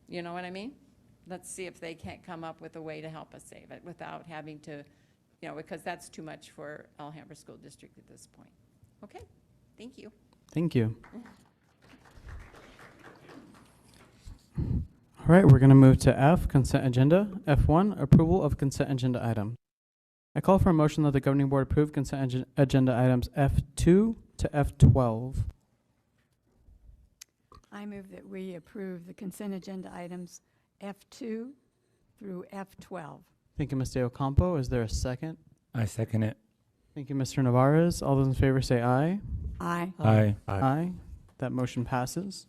[SPEAKER 15] You know what I mean? Let's see if they can't come up with a way to help us save it without having to, you know, because that's too much for Alhambra School District at this point. Okay, thank you.
[SPEAKER 1] Thank you. All right, we're going to move to F, consent agenda. F1, approval of consent agenda item. I call for a motion that the governing board approve consent agenda items F2 to F12.
[SPEAKER 8] I move that we approve the consent agenda items F2 through F12.
[SPEAKER 1] Thank you, Ms. De Ocampo. Is there a second?
[SPEAKER 10] I second it.
[SPEAKER 1] Thank you, Mr. Navarez. All those in favor say aye.
[SPEAKER 8] Aye.
[SPEAKER 10] Aye.
[SPEAKER 1] Aye. That motion passes.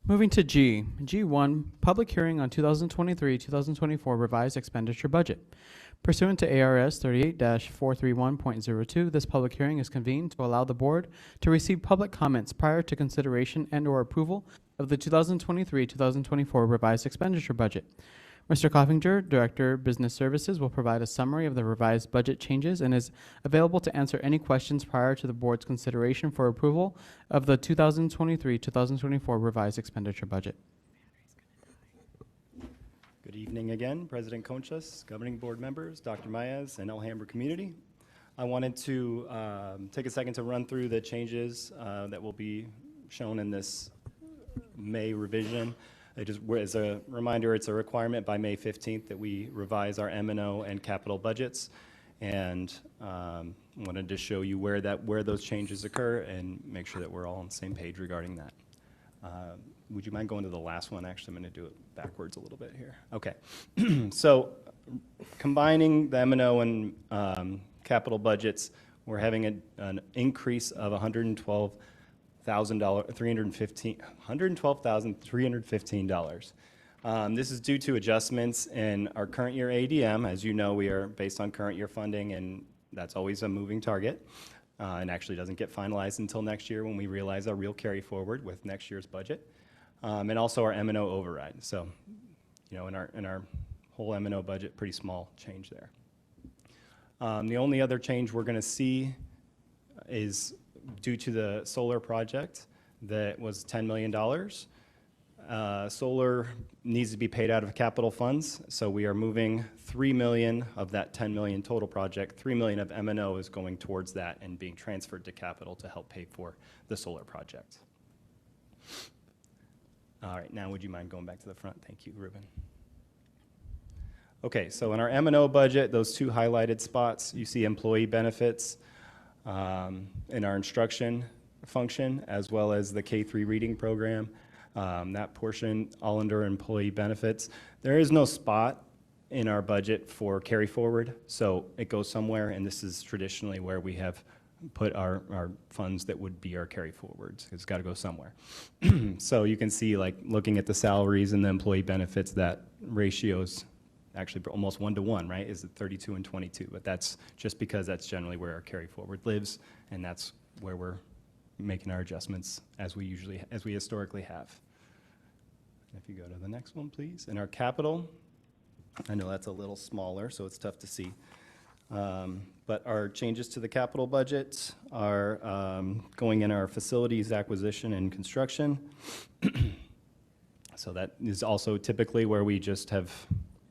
[SPEAKER 1] Moving to G. G1, public hearing on 2023-2024 revised expenditure budget. Pursuant to ARS 38-431.02, this public hearing is convened to allow the board to receive public comments prior to consideration and/or approval of the 2023-2024 revised expenditure budget. Mr. Coffinger, Director, Business Services, will provide a summary of the revised budget changes and is available to answer any questions prior to the board's consideration for approval of the 2023-2024 revised expenditure budget.
[SPEAKER 5] Good evening again, President Conchas, governing board members, Dr. Maez, and Alhambra community. I wanted to take a second to run through the changes that will be shown in this May revision. As a reminder, it's a requirement by May 15th that we revise our M&O and capital budgets, and wanted to show you where those changes occur and make sure that we're all on the same page regarding that. Would you mind going to the last one? Actually, I'm going to do it backwards a little bit here. Okay. So combining the M&O and capital budgets, we're having an increase of $112,315. This is due to adjustments in our current year ADM. As you know, we are based on current year funding, and that's always a moving target. And actually doesn't get finalized until next year when we realize our real carry forward with next year's budget. And also our M&O override. So, you know, in our whole M&O budget, pretty small change there. The only other change we're going to see is due to the solar project that was $10 million. Solar needs to be paid out of capital funds, so we are moving $3 million of that $10 million total project. $3 million of M&O is going towards that and being transferred to capital to help pay for the solar project. All right, now would you mind going back to the front? Thank you, Ruben. Okay, so in our M&O budget, those two highlighted spots, you see employee benefits in our instruction function, as well as the K-3 reading program. That portion, all under employee benefits. There is no spot in our budget for carry forward, so it goes somewhere, and this is traditionally where we have put our funds that would be our carry forwards. It's got to go somewhere. So you can see, like, looking at the salaries and the employee benefits, that ratio's actually almost 1-to-1, right? Is it 32 and 22? But that's just because that's generally where our carry forward lives, and that's where we're making our adjustments as we historically have. If you go to the next one, please. In our capital, I know that's a little smaller, so it's tough to see. But our changes to the capital budget are going in our facilities acquisition and construction. So that is also typically where we just have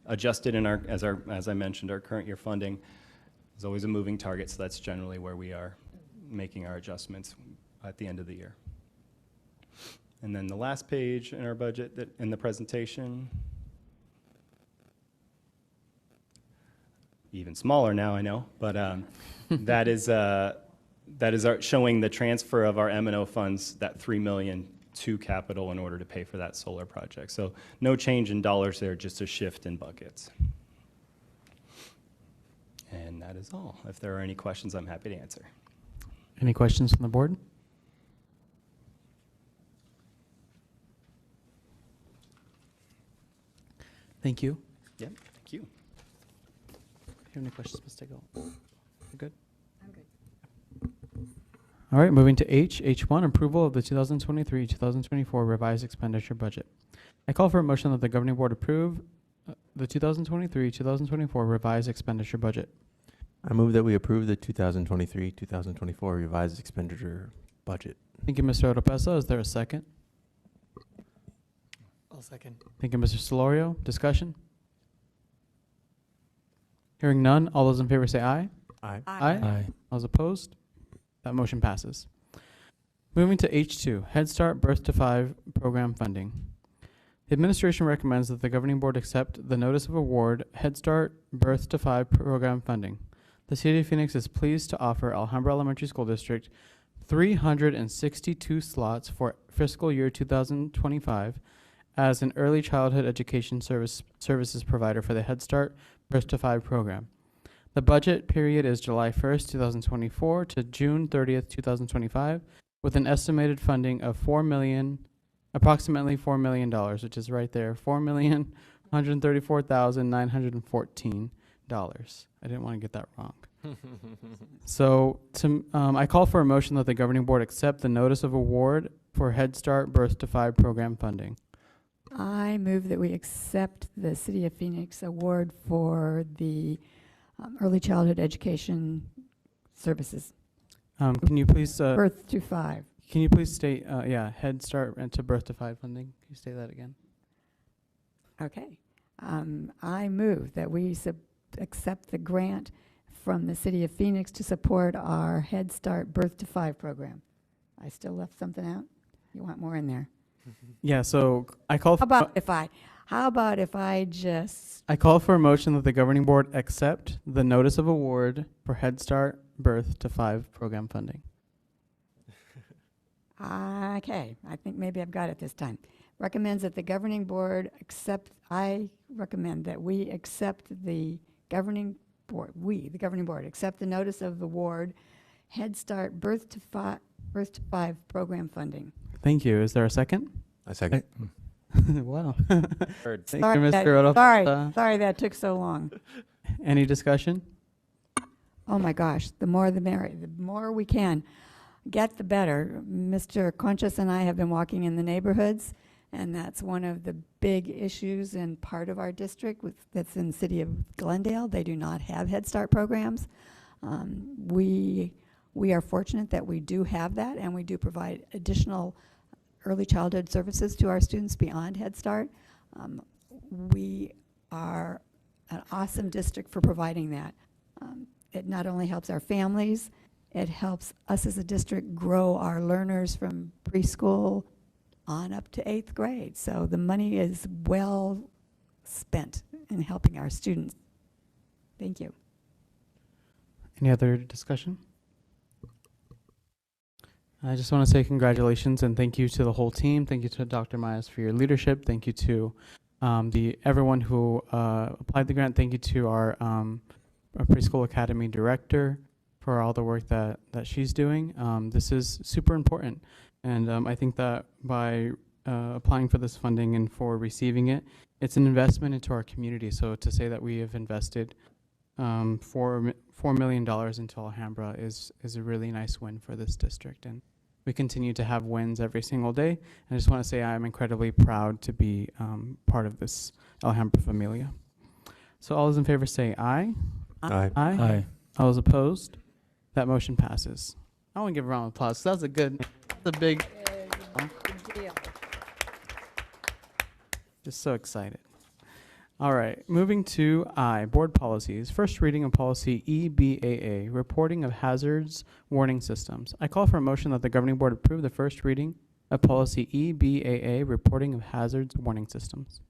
[SPEAKER 5] adjusted as I mentioned, our current year funding is always a moving target, so that's generally where we are making our adjustments at the end of the year. And then the last page in our budget in the presentation, even smaller now, I know, but that is showing the transfer of our M&O funds, that $3 million to capital in order to pay for that solar project. So no change in dollars there, just a shift in buckets. And that is all. If there are any questions, I'm happy to answer.
[SPEAKER 1] Any questions from the board? Thank you.
[SPEAKER 5] Yep, thank you.
[SPEAKER 1] If you have any questions, Ms. Stigall? You good?
[SPEAKER 8] I'm good.
[SPEAKER 1] All right, moving to H1, approval of the 2023-2024 revised expenditure budget. I call for a motion that the governing board approve the 2023-2024 revised expenditure budget.
[SPEAKER 2] I move that we approve the 2023-2024 revised expenditure budget.
[SPEAKER 1] Thank you, Mr. Oropesa. Is there a second?
[SPEAKER 12] I'll second.
[SPEAKER 1] Thank you, Mr. Solorio. Discussion? Hearing none, all those in favor say aye.
[SPEAKER 2] Aye.
[SPEAKER 1] Aye. All those opposed? That motion passes. Moving to H2, Head Start Birth to 5 program funding. The administration recommends that the governing board accept the notice of award Head Start Birth to 5 program funding. The City of Phoenix is pleased to offer Alhambra Elementary School District 362 slots for fiscal year 2025 as an early childhood education services provider for the Head Start Birth to 5 program. The budget period is July 1st, 2024 to June 30th, 2025, with an estimated funding of approximately $4 million, which is right there, $4,134,914. I didn't want to get that wrong. So I call for a motion that the governing board accept the notice of award for Head Start Birth to 5 program funding.
[SPEAKER 8] I move that we accept the City of Phoenix award for the early childhood education services.
[SPEAKER 1] Can you please
[SPEAKER 8] Birth to 5.
[SPEAKER 1] Can you please state Head Start and to Birth to 5 funding? Can you say that again?
[SPEAKER 8] Okay. I move that we accept the grant from the City of Phoenix to support our Head Start Birth to 5 program. I still left something out? You want more in there?
[SPEAKER 1] Yeah, so I call for
[SPEAKER 8] How about if I just
[SPEAKER 1] I call for a motion that the governing board accept the notice of award for Head Start Birth to 5 program funding.
[SPEAKER 8] Okay, I think maybe I've got it this time. Recommends that the governing board I recommend that we accept the governing board, the governing board, accept the notice of award Head Start Birth to 5 program funding.
[SPEAKER 1] Thank you. Is there a second?
[SPEAKER 2] I second.
[SPEAKER 1] Wow.
[SPEAKER 2] Third.
[SPEAKER 1] Thank you, Mr. Oropesa.
[SPEAKER 8] Sorry that took so long.
[SPEAKER 1] Any discussion?
[SPEAKER 8] Oh my gosh, the more the merrier. The more we can get, the better. Mr. Conchas and I have been walking in the neighborhoods, and that's one of the big issues in part of our district that's in the city of Glendale. They do not have Head Start programs. We are fortunate that we do have that, and we do provide additional early childhood services to our students beyond Head Start. We are an awesome district for providing that. It not only helps our families, it helps us as a district grow our learners from preschool on up to 8th grade. So the money is well spent in helping our students. Thank you.
[SPEAKER 1] Any other discussion? I just want to say congratulations and thank you to the whole team. Thank you to Dr. Myers for your leadership. Thank you to everyone who applied the grant. Thank you to our preschool academy director for all the work that she's doing. This is super important. And I think that by applying for this funding and for receiving it, it's an investment into our community. So to say that we have invested $4 million into Alhambra is a really nice win for this district. And we continue to have wins every single day. And I just want to say I'm incredibly proud to be part of this Alhambra familia. So all those in favor say aye.
[SPEAKER 2] Aye.
[SPEAKER 1] Aye. All those opposed? That motion passes. I want to give a round of applause. That's a big,
[SPEAKER 8] Good deal.
[SPEAKER 1] just so excited. All right, moving to I, board policies. First reading of policy EBAA, reporting of hazards warning systems. I call for a motion that the governing board approve the first reading of policy EBAA, reporting of hazards warning systems.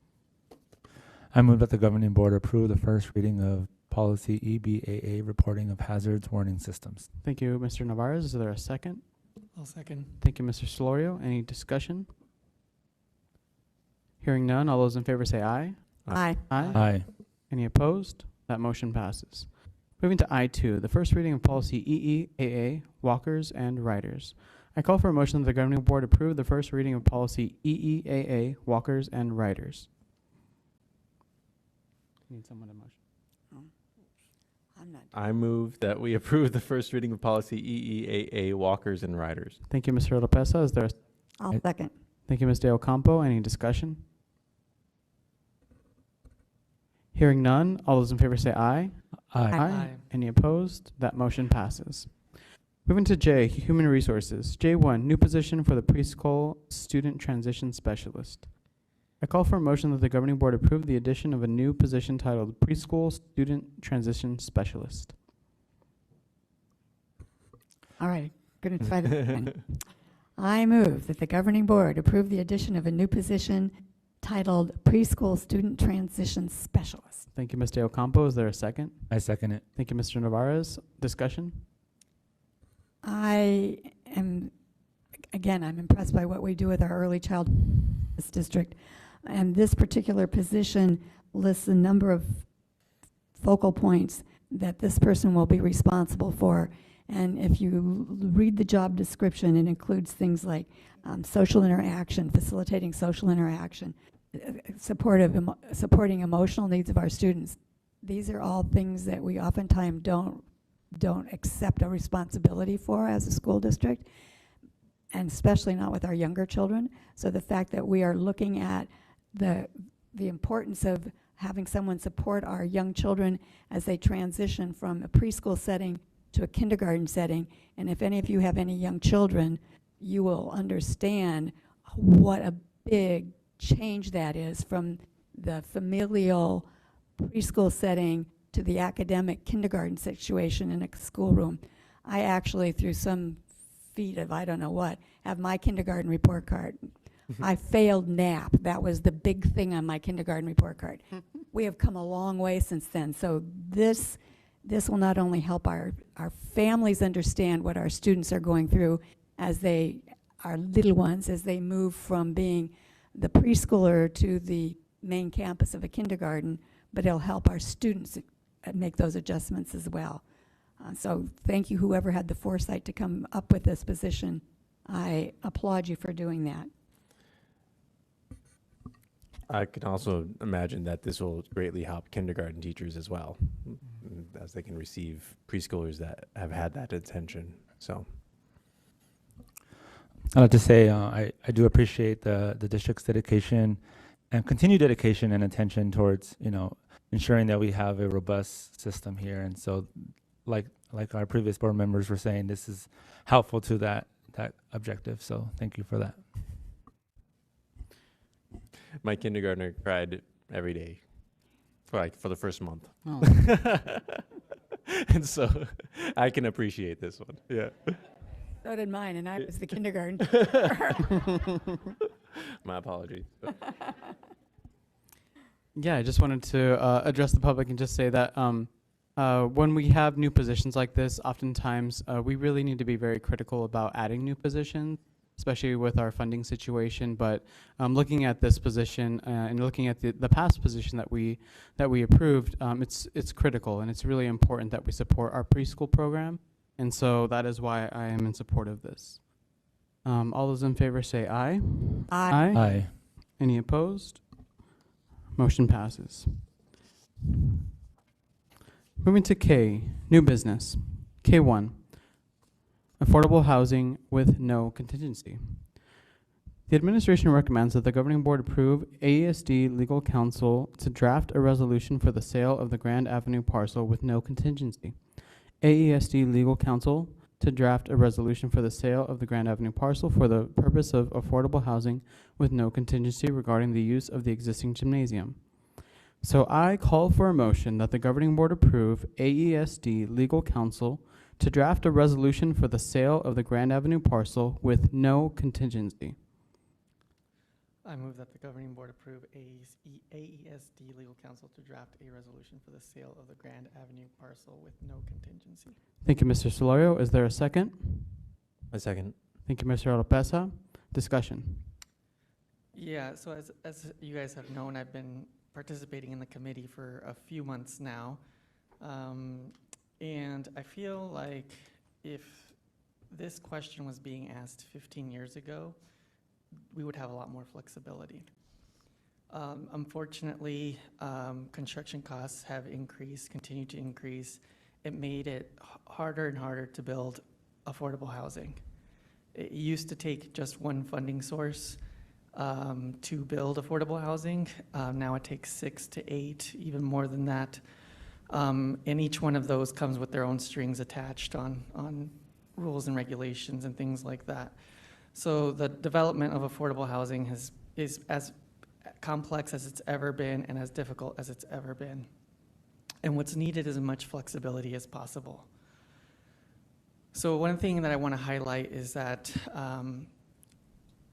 [SPEAKER 10] I move that the governing board approve the first reading of policy EBAA, reporting of hazards warning systems.
[SPEAKER 1] Thank you, Mr. Navarez. Is there a second?
[SPEAKER 12] I'll second.
[SPEAKER 1] Thank you, Mr. Solorio. Any discussion? Hearing none, all those in favor say aye.
[SPEAKER 8] Aye.
[SPEAKER 10] Aye.
[SPEAKER 1] Any opposed? That motion passes. Moving to I2, the first reading of policy EEAA, walkers and riders. I call for a motion that the governing board approve the first reading of policy EEAA, walkers and riders. Need someone to motion.
[SPEAKER 8] I'm not.
[SPEAKER 2] I move that we approve the first reading of policy EEAA, walkers and riders.
[SPEAKER 1] Thank you, Mr. Lopeza. Is there a
[SPEAKER 8] I'll second.
[SPEAKER 1] Thank you, Ms. De Ocampo. Any discussion? Hearing none, all those in favor say aye.
[SPEAKER 10] Aye.
[SPEAKER 1] Any opposed? That motion passes. Moving to J, Human Resources. J1, new position for the preschool student transition specialist. I call for a motion that the governing board approve the addition of a new position titled preschool student transition specialist.
[SPEAKER 8] All right, going to try this again. I move that the governing board approve the addition of a new position titled preschool student transition specialist.
[SPEAKER 1] Thank you, Ms. De Ocampo. Is there a second?
[SPEAKER 10] I second it.
[SPEAKER 1] Thank you, Mr. Navarez. Discussion?
[SPEAKER 8] I am, again, I'm impressed by what we do with our early child this district. And this particular position lists a number of focal points that this person will be responsible for. And if you read the job description, it includes things like social interaction, facilitating social interaction, supporting emotional needs of our students. These are all things that we oftentimes don't accept a responsibility for as a school district, and especially not with our younger children. So the fact that we are looking at the importance of having someone support our young children as they transition from a preschool setting to a kindergarten setting, and if any of you have any young children, you will understand what a big change that is from the familial preschool setting to the academic kindergarten situation in a schoolroom. I actually, through some feat of I don't know what, have my kindergarten report card. I failed NAP. That was the big thing on my kindergarten report card. We have come a long way since then. So this will not only help our families understand what our students are going through as our little ones, as they move from being the preschooler to the main campus of a kindergarten, but it'll help our students make those adjustments as well. So thank you, whoever had the foresight to come up with this position. I applaud you for doing that.
[SPEAKER 2] I can also imagine that this will greatly help kindergarten teachers as well, as they can receive preschoolers that have had that attention. So,
[SPEAKER 10] I'd like to say I do appreciate the district's dedication and continued dedication and attention towards ensuring that we have a robust system here. And so, like our previous board members were saying, this is helpful to that objective. So thank you for that.
[SPEAKER 2] my kindergartner cried every day for the first month.
[SPEAKER 1] Oh.
[SPEAKER 2] And so I can appreciate this one. Yeah.
[SPEAKER 8] So did mine, and I was the kindergarten.
[SPEAKER 2] My apologies.
[SPEAKER 1] Yeah, I just wanted to address the public and just say that when we have new positions like this, oftentimes we really need to be very critical about adding new positions, especially with our funding situation. But looking at this position and looking at the past position that we approved, it's critical, and it's really important that we support our preschool program. And so that is why I am in support of this. All those in favor say aye.
[SPEAKER 8] Aye.
[SPEAKER 10] Aye.
[SPEAKER 1] Any opposed? Motion passes. Moving to K, new business. K1, affordable housing with no contingency. The administration recommends that the governing board approve AESD legal counsel to draft a resolution for the sale of the Grand Avenue parcel with no contingency. AESD legal counsel to draft a resolution for the sale of the Grand Avenue parcel for the purpose of affordable housing with no contingency regarding the use of the existing gymnasium. So I call for a motion that the governing board approve AESD legal counsel to draft a resolution for the sale of the Grand Avenue parcel with no contingency.
[SPEAKER 12] I move that the governing board approve AESD legal counsel to draft a resolution for the sale of the Grand Avenue parcel with no contingency.
[SPEAKER 1] Thank you, Mr. Solorio. Is there a second?
[SPEAKER 2] A second.
[SPEAKER 1] Thank you, Mr. Oropesa. Discussion.
[SPEAKER 12] Yeah, so as you guys have known, I've been participating in the committee for a few months now. And I feel like if this question was being asked 15 years ago, we would have a lot more flexibility. Unfortunately, construction costs have increased, continue to increase. It made it harder and harder to build affordable housing. It used to take just one funding source to build affordable housing. Now it takes 6 to 8, even more than that. And each one of those comes with their own strings attached on rules and regulations and things like that. So the development of affordable housing is as complex as it's ever been and as difficult as it's ever been. And what's needed is as much flexibility as possible. So one thing that I want to highlight is that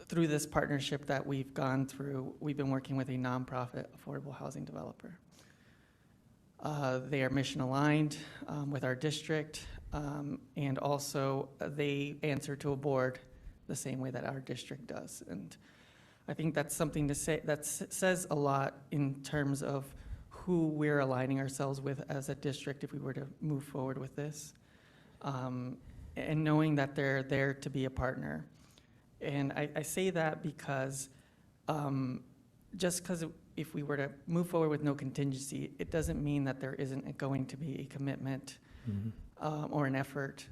[SPEAKER 12] through this partnership that we've gone through, we've been working with a nonprofit affordable housing developer. They are mission aligned with our district, and also they answer to a board the same way that our district does. And I think that's something to say that says a lot in terms of who we're aligning ourselves with as a district if we were to move forward with this, and knowing that they're there to be a partner. And I say that because just because if we were to move forward with no contingency, it doesn't mean that there isn't going to be a commitment or an effort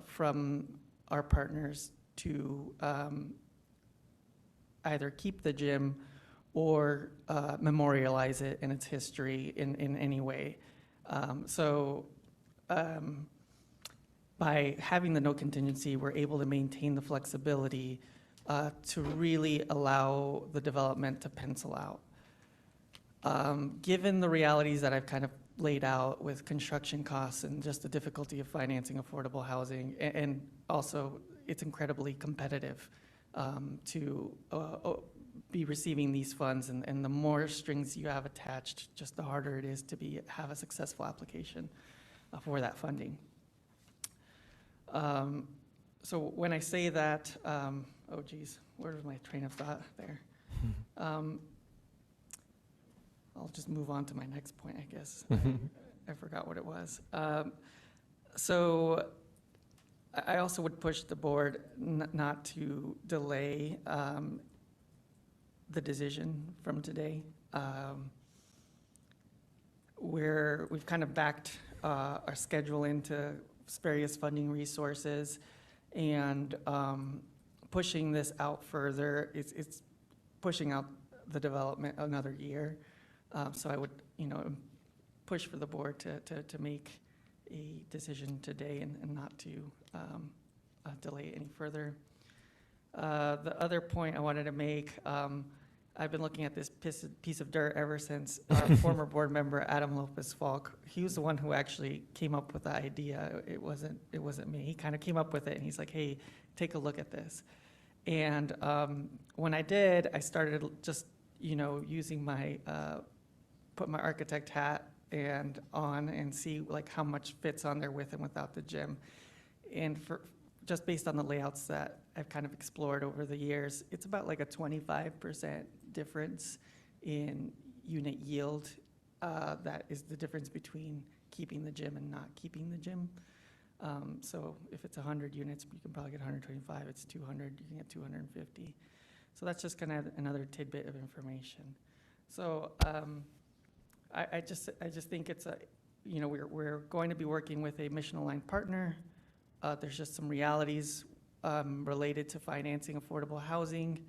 [SPEAKER 12] from our partners to either keep the gym or memorialize it in its history in any way. By having the no contingency, we're able to maintain the flexibility to really allow the development to pencil out. Given the realities that I've kind of laid out with construction costs and just the difficulty of financing affordable housing, and also it's incredibly competitive to be receiving these funds, and the more strings you have attached, just the harder it is to have a successful application for that funding. So when I say that, oh geez, where was my train of thought there? I'll just move on to my next point, I guess. I forgot what it was. So I also would push the board not to delay the decision from today. We've kind of backed our schedule into various funding resources, and pushing this out further, it's pushing out the development another year. So I would, push for the board to make a decision today and not to delay any further. The other point I wanted to make, I've been looking at this piece of dirt ever since our former board member, Adam Lopez-Falk. He was the one who actually came up with the idea. It wasn't me. He kind of came up with it, and he's like, hey, take a look at this. And when I did, I started just, using my, put my architect hat on and see like how much fits on there with and without the gym. And just based on the layouts that I've kind of explored over the years, it's about like a 25% difference in unit yield. That is the difference between keeping the gym and not keeping the gym. So if it's 100 units, you can probably get 125. It's 200, you can get 250. So that's just kind of another tidbit of information. So I just think it's we're going to be working with a mission-aligned partner. There's just some realities related to financing affordable housing.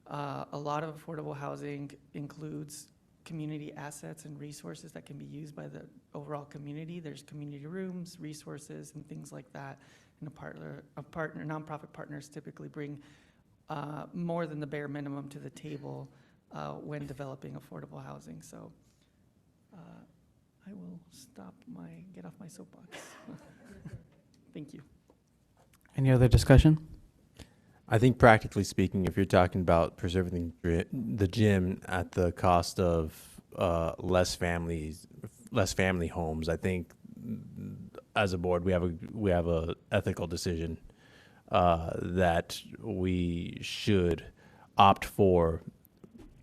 [SPEAKER 12] A lot of affordable housing includes community assets and resources that can be used by the overall community. There's community rooms, resources, and things like that. And nonprofit partners typically bring more than the bare minimum to the table when developing affordable housing. So I will get off my soapbox. Thank you.
[SPEAKER 1] Any other discussion?
[SPEAKER 2] I think practically speaking, if you're talking about preserving the gym at the cost of less family homes, I think as a board we have a ethical decision that we should opt for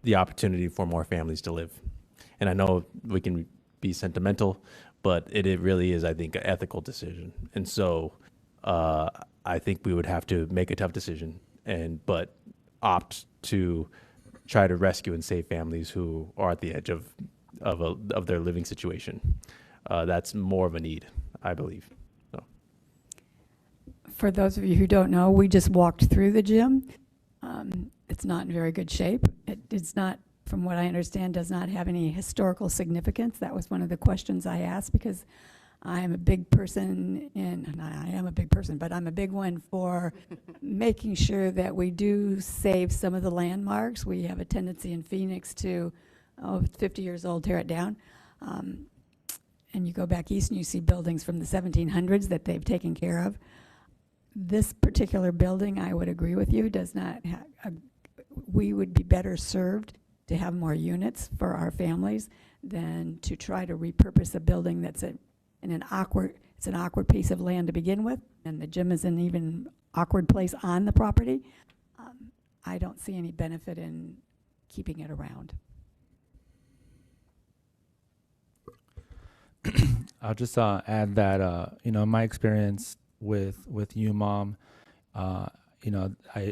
[SPEAKER 2] the opportunity for more families to live. And I know we can be sentimental, but it really is, I think, an ethical decision. And so I think we would have to make a tough decision but opt to try to rescue and save families who are at the edge of their living situation. That's more of a need, I believe. So.
[SPEAKER 8] For those of you who don't know, we just walked through the gym. It's not in very good shape. It's not, from what I understand, does not have any historical significance. That was one of the questions I asked, because I am a big person but I'm a big one for making sure that we do save some of the landmarks. We have a tendency in Phoenix to, it's 50 years old, tear it down. And you go back east and you see buildings from the 1700s that they've taken care of. This particular building, I would agree with you, does not have, we would be better served to have more units for our families than to try to repurpose a building that's it's an awkward piece of land to begin with, and the gym is an even awkward place on the property. I don't see any benefit in keeping it around.
[SPEAKER 10] I'll just add that, my experience with UMOM, I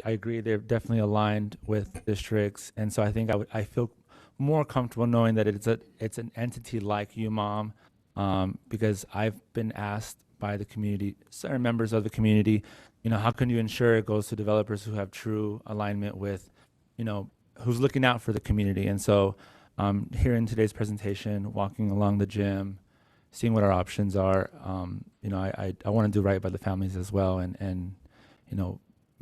[SPEAKER 10] agree they're definitely aligned with districts, and so I think I feel more comfortable knowing that it's an entity like UMOM, because I've been asked by the community, certain members of the community, how can you ensure it goes to developers who have true alignment with, who's looking out for the community? And so here in today's presentation, walking along the gym, seeing what our options are, I want to do right by the families as well, and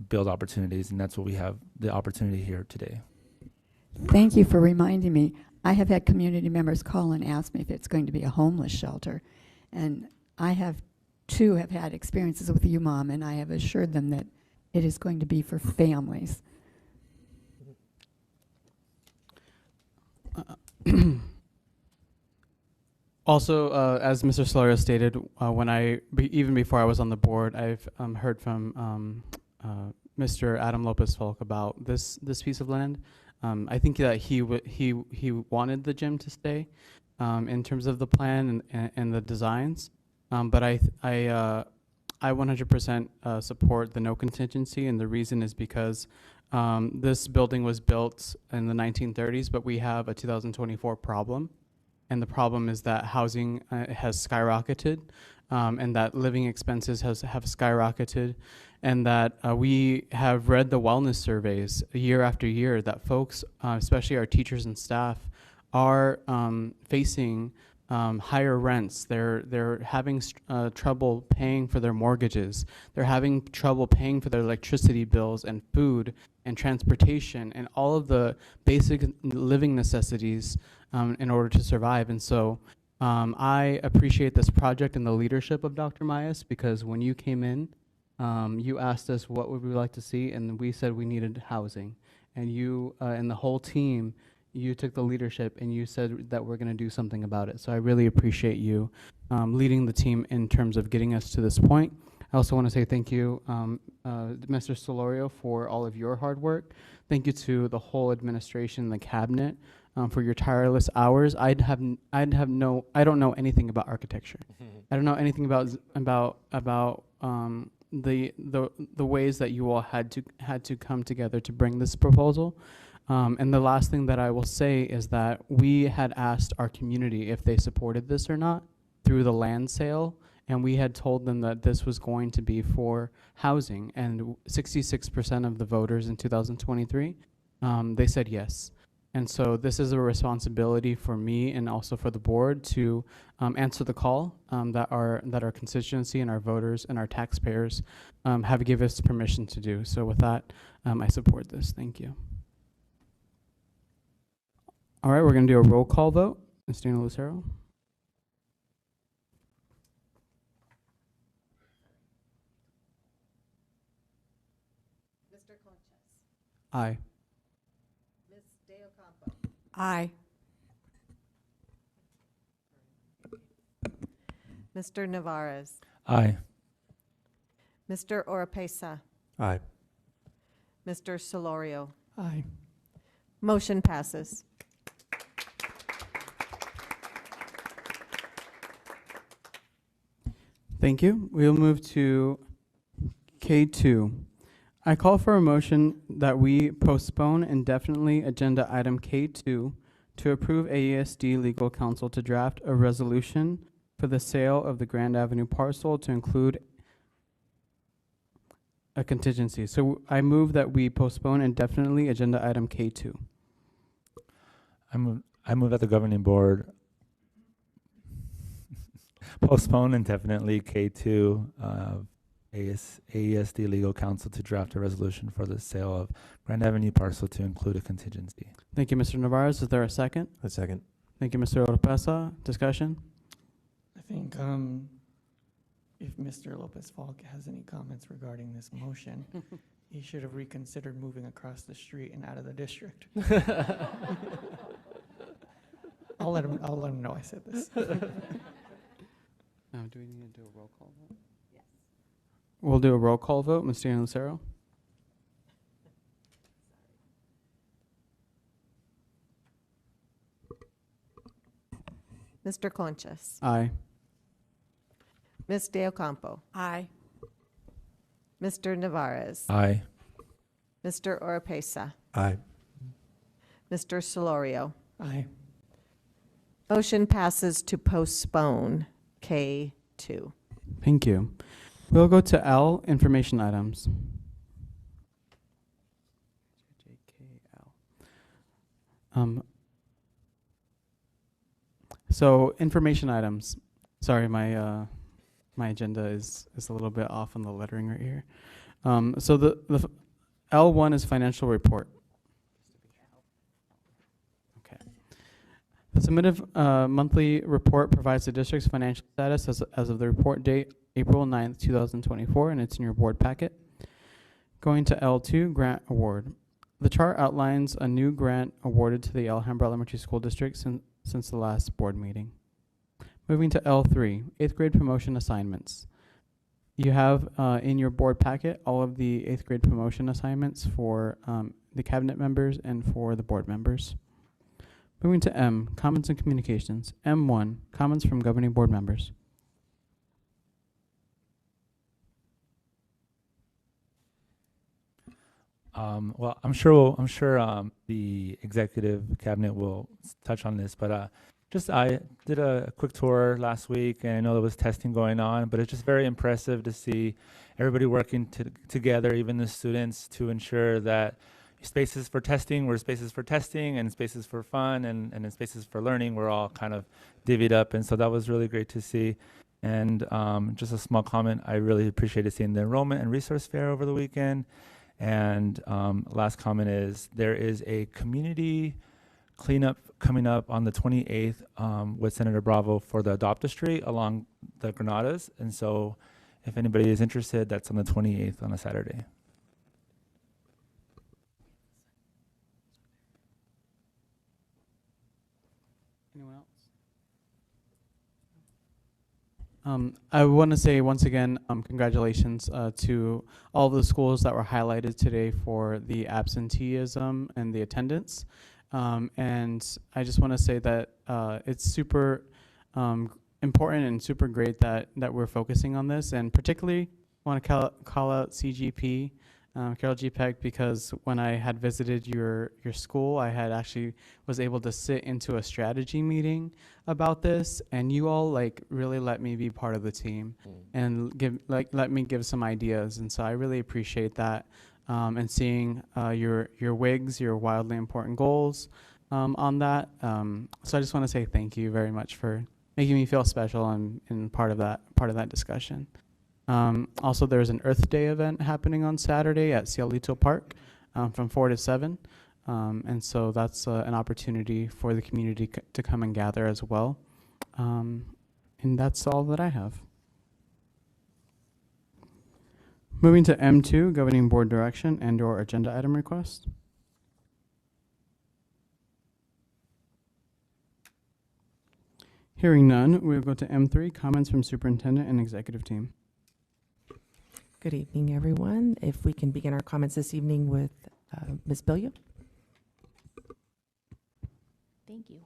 [SPEAKER 10] build opportunities, and that's what we have the opportunity here today.
[SPEAKER 8] Thank you for reminding me. I have had community members call and ask me if it's going to be a homeless shelter, and I have had experiences with UMOM, and I have assured them that it is going to be for families.
[SPEAKER 1] Also, as Mr. Solorio stated, even before I was on the board, I've heard from Mr. Adam Lopez Folk about this piece of land. I think that he wanted the gym to stay in terms of the plan and the designs, but I 100% support the no contingency, and the reason is because this building was built in the 1930s, but we have a 2024 problem. And the problem is that housing has skyrocketed, and that living expenses have skyrocketed, and that we have read the wellness surveys year after year that folks, especially our teachers and staff, are facing higher rents. They're having trouble paying for their mortgages. They're having trouble paying for their electricity bills and food and transportation and all of the basic living necessities in order to survive. And so I appreciate this project and the leadership of Dr. Mayas, because when you came in, you asked us what would we like to see, and we said we needed housing. And you and the whole team, you took the leadership and you said that we're going to do something about it. So I really appreciate you leading the team in terms of getting us to this point. I also want to say thank you, Mr. Solorio, for all of your hard work. Thank you to the whole administration and the cabinet for your tireless hours. I don't know anything about architecture. I don't know anything about the ways that you all had to come together to bring this proposal. And the last thing that I will say is that we had asked our community if they supported this or not through the land sale, and we had told them that this was going to be for housing, and 66% of the voters in 2023, they said yes. And so this is a responsibility for me and also for the board to answer the call that our constituency and our voters and our taxpayers have given us permission to do. So with that, I support this. Thank you. All right, we're going to do a roll call vote. Ms. Dana Lucero.
[SPEAKER 16] Mr. Conchas.
[SPEAKER 1] Aye.
[SPEAKER 16] Ms. De Ocampo.
[SPEAKER 8] Aye.
[SPEAKER 16] Mr. Navarez.
[SPEAKER 10] Aye.
[SPEAKER 16] Mr. Oropesa.
[SPEAKER 2] Aye.
[SPEAKER 16] Mr. Solorio.
[SPEAKER 12] Aye.
[SPEAKER 16] Motion passes.
[SPEAKER 1] Thank you. We'll move to K2. I call for a motion that we postpone indefinitely agenda item K2 to approve AESD legal counsel to draft a resolution for the sale of the Grand Avenue parcel to include a contingency. So I move that we postpone indefinitely agenda item K2.
[SPEAKER 10] I move that the governing board postpone indefinitely K2 AESD legal counsel to draft a resolution for the sale of Grand Avenue parcel to include a contingency.
[SPEAKER 1] Thank you, Mr. Navarez. Is there a second?
[SPEAKER 2] A second.
[SPEAKER 1] Thank you, Mr. Oropesa. Discussion?
[SPEAKER 12] I think if Mr. Lopez Falk has any comments regarding this motion, he should have reconsidered moving across the street and out of the district. I'll let him know I said this.
[SPEAKER 1] Now, do we need to do a roll call vote? Yes. We'll do a roll call vote. Mr. Lucero?
[SPEAKER 16] Mr. Conchas.
[SPEAKER 1] Aye.
[SPEAKER 16] Ms. De Ocampo.
[SPEAKER 8] Aye.
[SPEAKER 16] Mr. Navarez.
[SPEAKER 10] Aye.
[SPEAKER 16] Mr. Oropesa.
[SPEAKER 2] Aye.
[SPEAKER 16] Mr. Solorio.
[SPEAKER 12] Aye.
[SPEAKER 16] Motion passes to postpone K2.
[SPEAKER 1] Thank you. We'll go to L, information items. So information items. Sorry, my agenda is a little bit off on the lettering right here. So the L1 is financial report. Okay. The submitted monthly report provides the district's financial status as of the report date, April 9th, 2024, and it's in your board packet. Going to L2, grant award. The chart outlines a new grant awarded to the Alhambra Elementary School District since the last board meeting. Moving to L3, 8th grade promotion assignments. You have in your board packet all of the 8th grade promotion assignments for the cabinet members and for the board members. Moving to M, comments and communications. M1, comments from governing board members.
[SPEAKER 10] Well, I'm sure the executive cabinet will touch on this, but I did a quick tour last week, and I know there was testing going on, but it's just very impressive to see everybody working together, even the students, to ensure that spaces for testing were spaces for testing, and spaces for fun, and then spaces for learning were all kind of divvied up, and so that was really great to see. And just a small comment, I really appreciated seeing the enrollment and resource fair over the weekend. And last comment is there is a community cleanup coming up on the 28th with Senator Bravo for the Adopt a Street along the Granadas. And so if anybody is interested, that's on the 28th on a Saturday.
[SPEAKER 1] Anyone else? I want to say once again, congratulations to all the schools that were highlighted today for the absenteeism and the attendance. And I just want to say that it's super important and super great that we're focusing on this, and particularly want to call out CGP, Carol G. Peck, because when I had visited your school, I had actually was able to sit into a strategy meeting about this, and you all really let me be part of the team and let me give some ideas, and so I really appreciate that. And seeing your WIGs, your wildly important goals on that. So I just want to say thank you very much for making me feel special and part of that discussion. Also, there's an Earth Day event happening on Saturday at Cielito Park from 4 to 7. And so that's an opportunity for the community to come and gather as well. And that's all that I have. Moving to M2, governing board direction and/or agenda item request. Hearing none, we will go to M3, comments from superintendent and executive team.
[SPEAKER 11] Good evening, everyone. If we can begin our comments this evening with Ms. Billiou.
[SPEAKER 4] Thank you.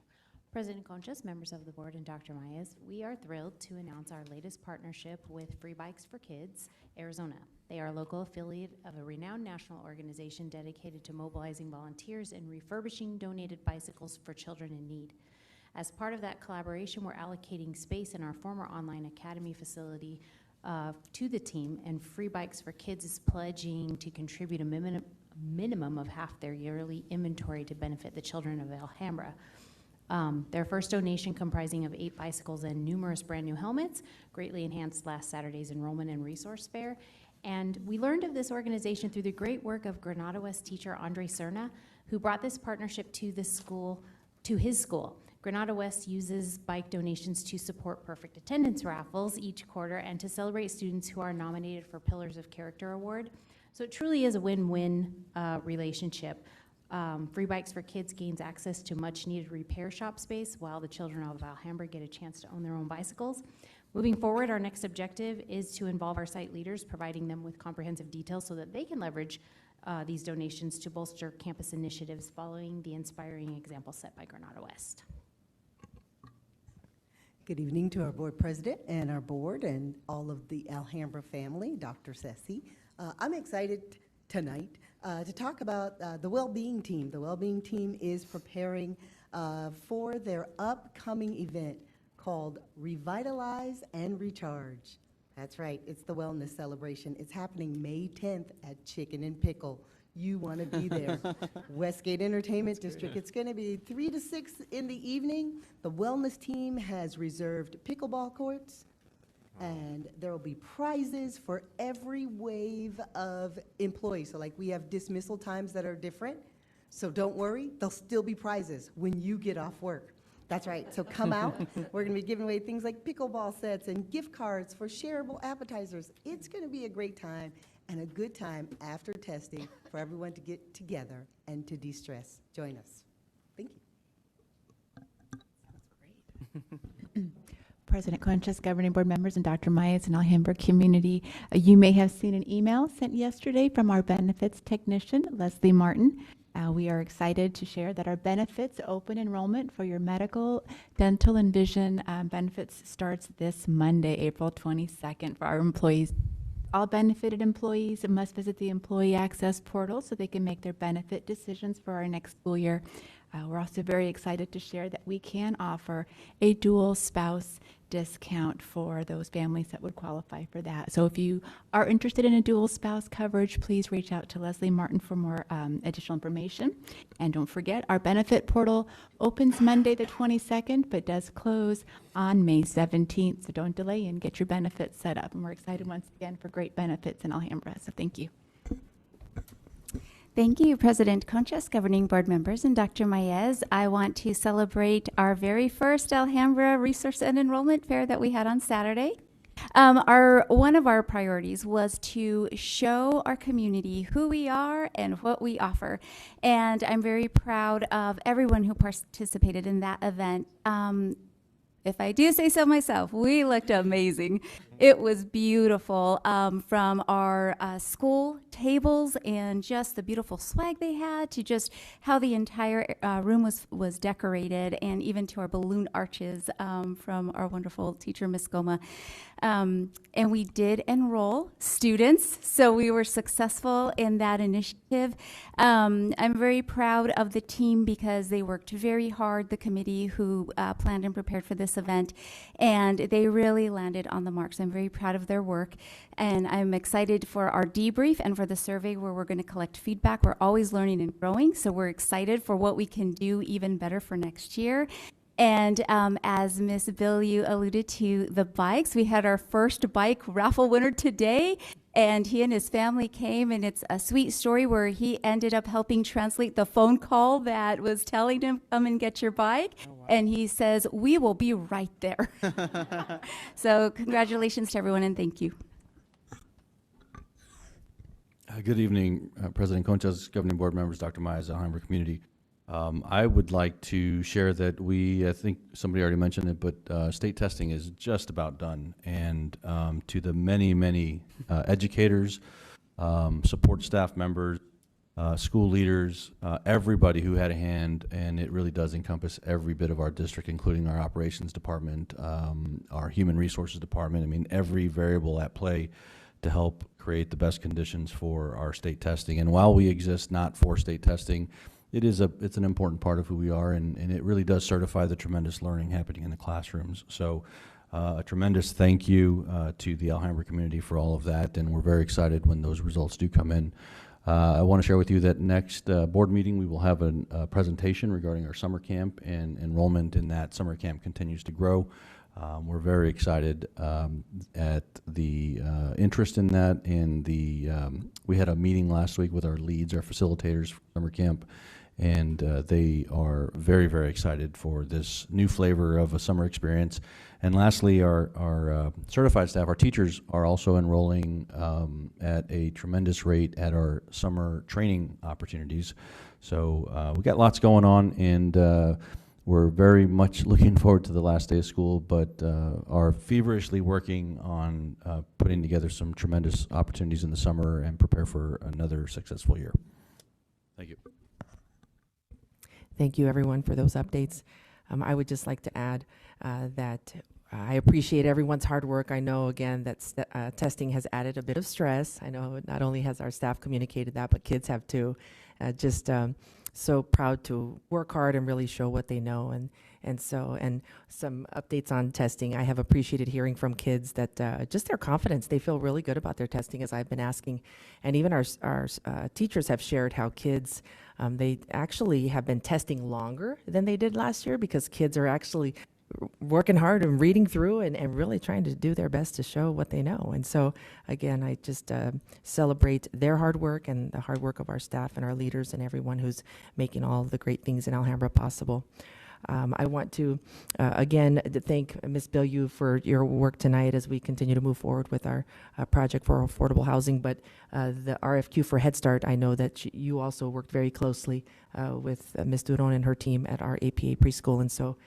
[SPEAKER 4] President Conchas, members of the board, and Dr. Myers, we are thrilled to announce our latest partnership with Free Bikes for Kids, Arizona. They are a local affiliate of a renowned national organization dedicated to mobilizing volunteers and refurbishing donated bicycles for children in need. As part of that collaboration, we're allocating space in our former online academy facility to the team, and Free Bikes for Kids is pledging to contribute a minimum of half their yearly inventory to benefit the children of Alhambra. Their first donation, comprising of 8 bicycles and numerous brand new helmets, greatly enhanced last Saturday's enrollment and resource fair. And we learned of this organization through the great work of Granada West teacher Andre Cerna, who brought this partnership to his school. Granada West uses bike donations to support perfect attendance raffles each quarter and to celebrate students who are nominated for Pillars of Character Award. So it truly is a win-win relationship. Free Bikes for Kids gains access to much-needed repair shop space, while the children of Alhambra get a chance to own their own bicycles. Moving forward, our next objective is to involve our site leaders, providing them with comprehensive details so that they can leverage these donations to bolster campus initiatives following the inspiring example set by Granada West.
[SPEAKER 17] Good evening to our board president and our board and all of the Alhambra family, Dr. Sessi. I'm excited tonight to talk about the well-being team. The well-being team is preparing for their upcoming event called Revitalize and Recharge. That's right, it's the wellness celebration. It's happening May 10th at Chicken and Pickle. You want to be there. Westgate Entertainment District. It's going to be 3 to 6 in the evening. The wellness team has reserved pickleball courts, and there will be prizes for every wave of employees. So like we have dismissal times that are different. So don't worry, there'll still be prizes when you get off work. That's right, so come out. We're gonna be giving away things like pickleball sets and gift cards for shareable appetizers. It's gonna be a great time and a good time after testing for everyone to get together and to de-stress. Join us. Thank you.
[SPEAKER 18] President Conchas, governing board members, and Dr. Myers and Alhambra community. You may have seen an email sent yesterday from our benefits technician, Leslie Martin. We are excited to share that our benefits open enrollment for your medical, dental, and vision benefits starts this Monday, April 22nd for our employees. All benefited employees must visit the employee access portal so they can make their benefit decisions for our next school year. We're also very excited to share that we can offer a dual spouse discount for those families that would qualify for that. So if you are interested in a dual spouse coverage, please reach out to Leslie Martin for more additional information. And don't forget, our benefit portal opens Monday the 22nd, but does close on May 17th. So don't delay and get your benefits set up. And we're excited once again for great benefits in Alhambra. So thank you.
[SPEAKER 13] Thank you, President Conchas, governing board members, and Dr. Mayez. I want to celebrate our very first Alhambra Resource and Enrollment Fair that we had on Saturday. One of our priorities was to show our community who we are and what we offer. And I'm very proud of everyone who participated in that event. If I do say so myself, we looked amazing. It was beautiful, from our school tables and just the beautiful swag they had to just how the entire room was decorated, and even to our balloon arches from our wonderful teacher, Ms. Goma. And we did enroll students, so we were successful in that initiative. I'm very proud of the team because they worked very hard, the committee who planned and prepared for this event, and they really landed on the mark. So I'm very proud of their work, and I'm excited for our debrief and for the survey where we're going to collect feedback. We're always learning and growing, so we're excited for what we can do even better for next year. And as Ms. Billiou alluded to, the bikes, we had our first bike raffle winner today, and he and his family came, and it's a sweet story where he ended up helping translate the phone call that was telling him, come and get your bike. Oh, wow. And he says, we will be right there. So congratulations to everyone, and thank you.
[SPEAKER 19] Good evening, President Conchas, governing board members, Dr. Myers, Alhambra community. I would like to share that I think somebody already mentioned it, but state testing is just about done. And to the many, many educators, support staff members, school leaders, everybody who had a hand, and it really does encompass every bit of our district, including our operations department, our human resources department. I mean, every variable at play to help create the best conditions for our state testing. And while we exist not for state testing, it's an important part of who we are, and it really does certify the tremendous learning happening in the classrooms. So a tremendous thank you to the Alhambra community for all of that, and we're very excited when those results do come in. I want to share with you that next board meeting we will have a presentation regarding our summer camp, and enrollment in that summer camp continues to grow. We're very excited at the interest in that, and we had a meeting last week with our leads, our facilitators for summer camp, and they are very, very excited for this new flavor of a summer experience. And lastly, our certified staff, our teachers, are also enrolling at a tremendous rate at our summer training opportunities. So we got lots going on, and we're very much looking forward to the last day of school, but are feverishly working on putting together some tremendous opportunities in the summer and prepare for another successful year. Thank you.
[SPEAKER 11] Thank you, everyone, for those updates. I would just like to add that I appreciate everyone's hard work. I know, again, that testing has added a bit of stress. I know not only has our staff communicated that, but kids have too. So proud to work hard and really show what they know. And some updates on testing. I have appreciated hearing from kids that just their confidence, they feel really good about their testing, as I've been asking. And even our teachers have shared how kids, they actually have been testing longer than they did last year, because kids are actually working hard and reading through and really trying to do their best to show what they know. And so, again, I just celebrate their hard work and the hard work of our staff and our leaders and everyone who's making all of the great things in Alhambra possible. I want to, again, thank Ms. Bilyeu for your work tonight as we continue to move forward with our project for affordable housing. But the RFQ for Head Start, I know that you also worked very closely with Ms. Duron and her team at our APA preschool. And so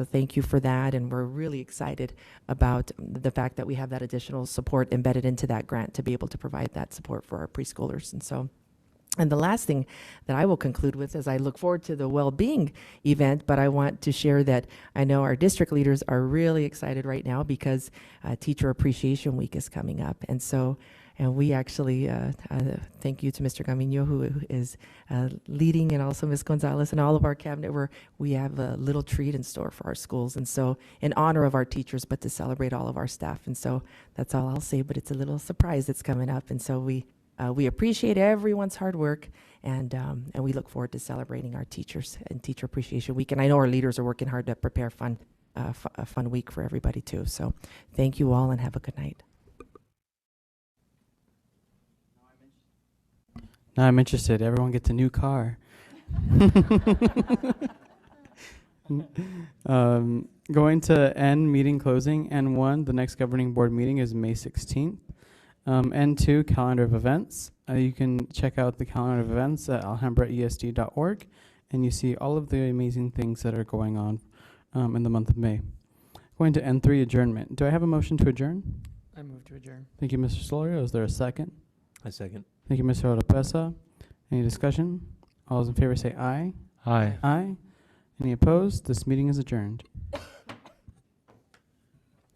[SPEAKER 11] thank you for that. And we're really excited about the fact that we have that additional support embedded into that grant to be able to provide that support for our preschoolers. And the last thing that I will conclude with is I look forward to the well-being event, but I want to share that I know our district leaders are really excited right now because Teacher Appreciation Week is coming up. And we actually, thank you to Mr. Gamino, who is leading, and also Ms. Gonzalez and all of our cabinet, where we have a little treat in store for our schools. And so in honor of our teachers, but to celebrate all of our staff. And so that's all I'll say, but it's a little surprise that's coming up. And so we appreciate everyone's hard work, and we look forward to celebrating our teachers and Teacher Appreciation Week. And I know our leaders are working hard to prepare a fun week for everybody too. So thank you all, and have a good night.
[SPEAKER 1] Now I'm interested. Everyone gets a new car. Going to end meeting closing. N1, the next governing board meeting is May 16th. N2, calendar of events. You can check out the calendar of events at alhambraesd.org, and you see all of the amazing things that are going on in the month of May. Going to N3, adjournment. Do I have a motion to adjourn?
[SPEAKER 12] I move to adjourn.
[SPEAKER 1] Thank you, Mr. Solorio. Is there a second?
[SPEAKER 2] I second.
[SPEAKER 1] Thank you, Mr. Oropesa. Any discussion? All those in favor say aye.
[SPEAKER 10] Aye.
[SPEAKER 1] Aye. Any opposed? This meeting is adjourned.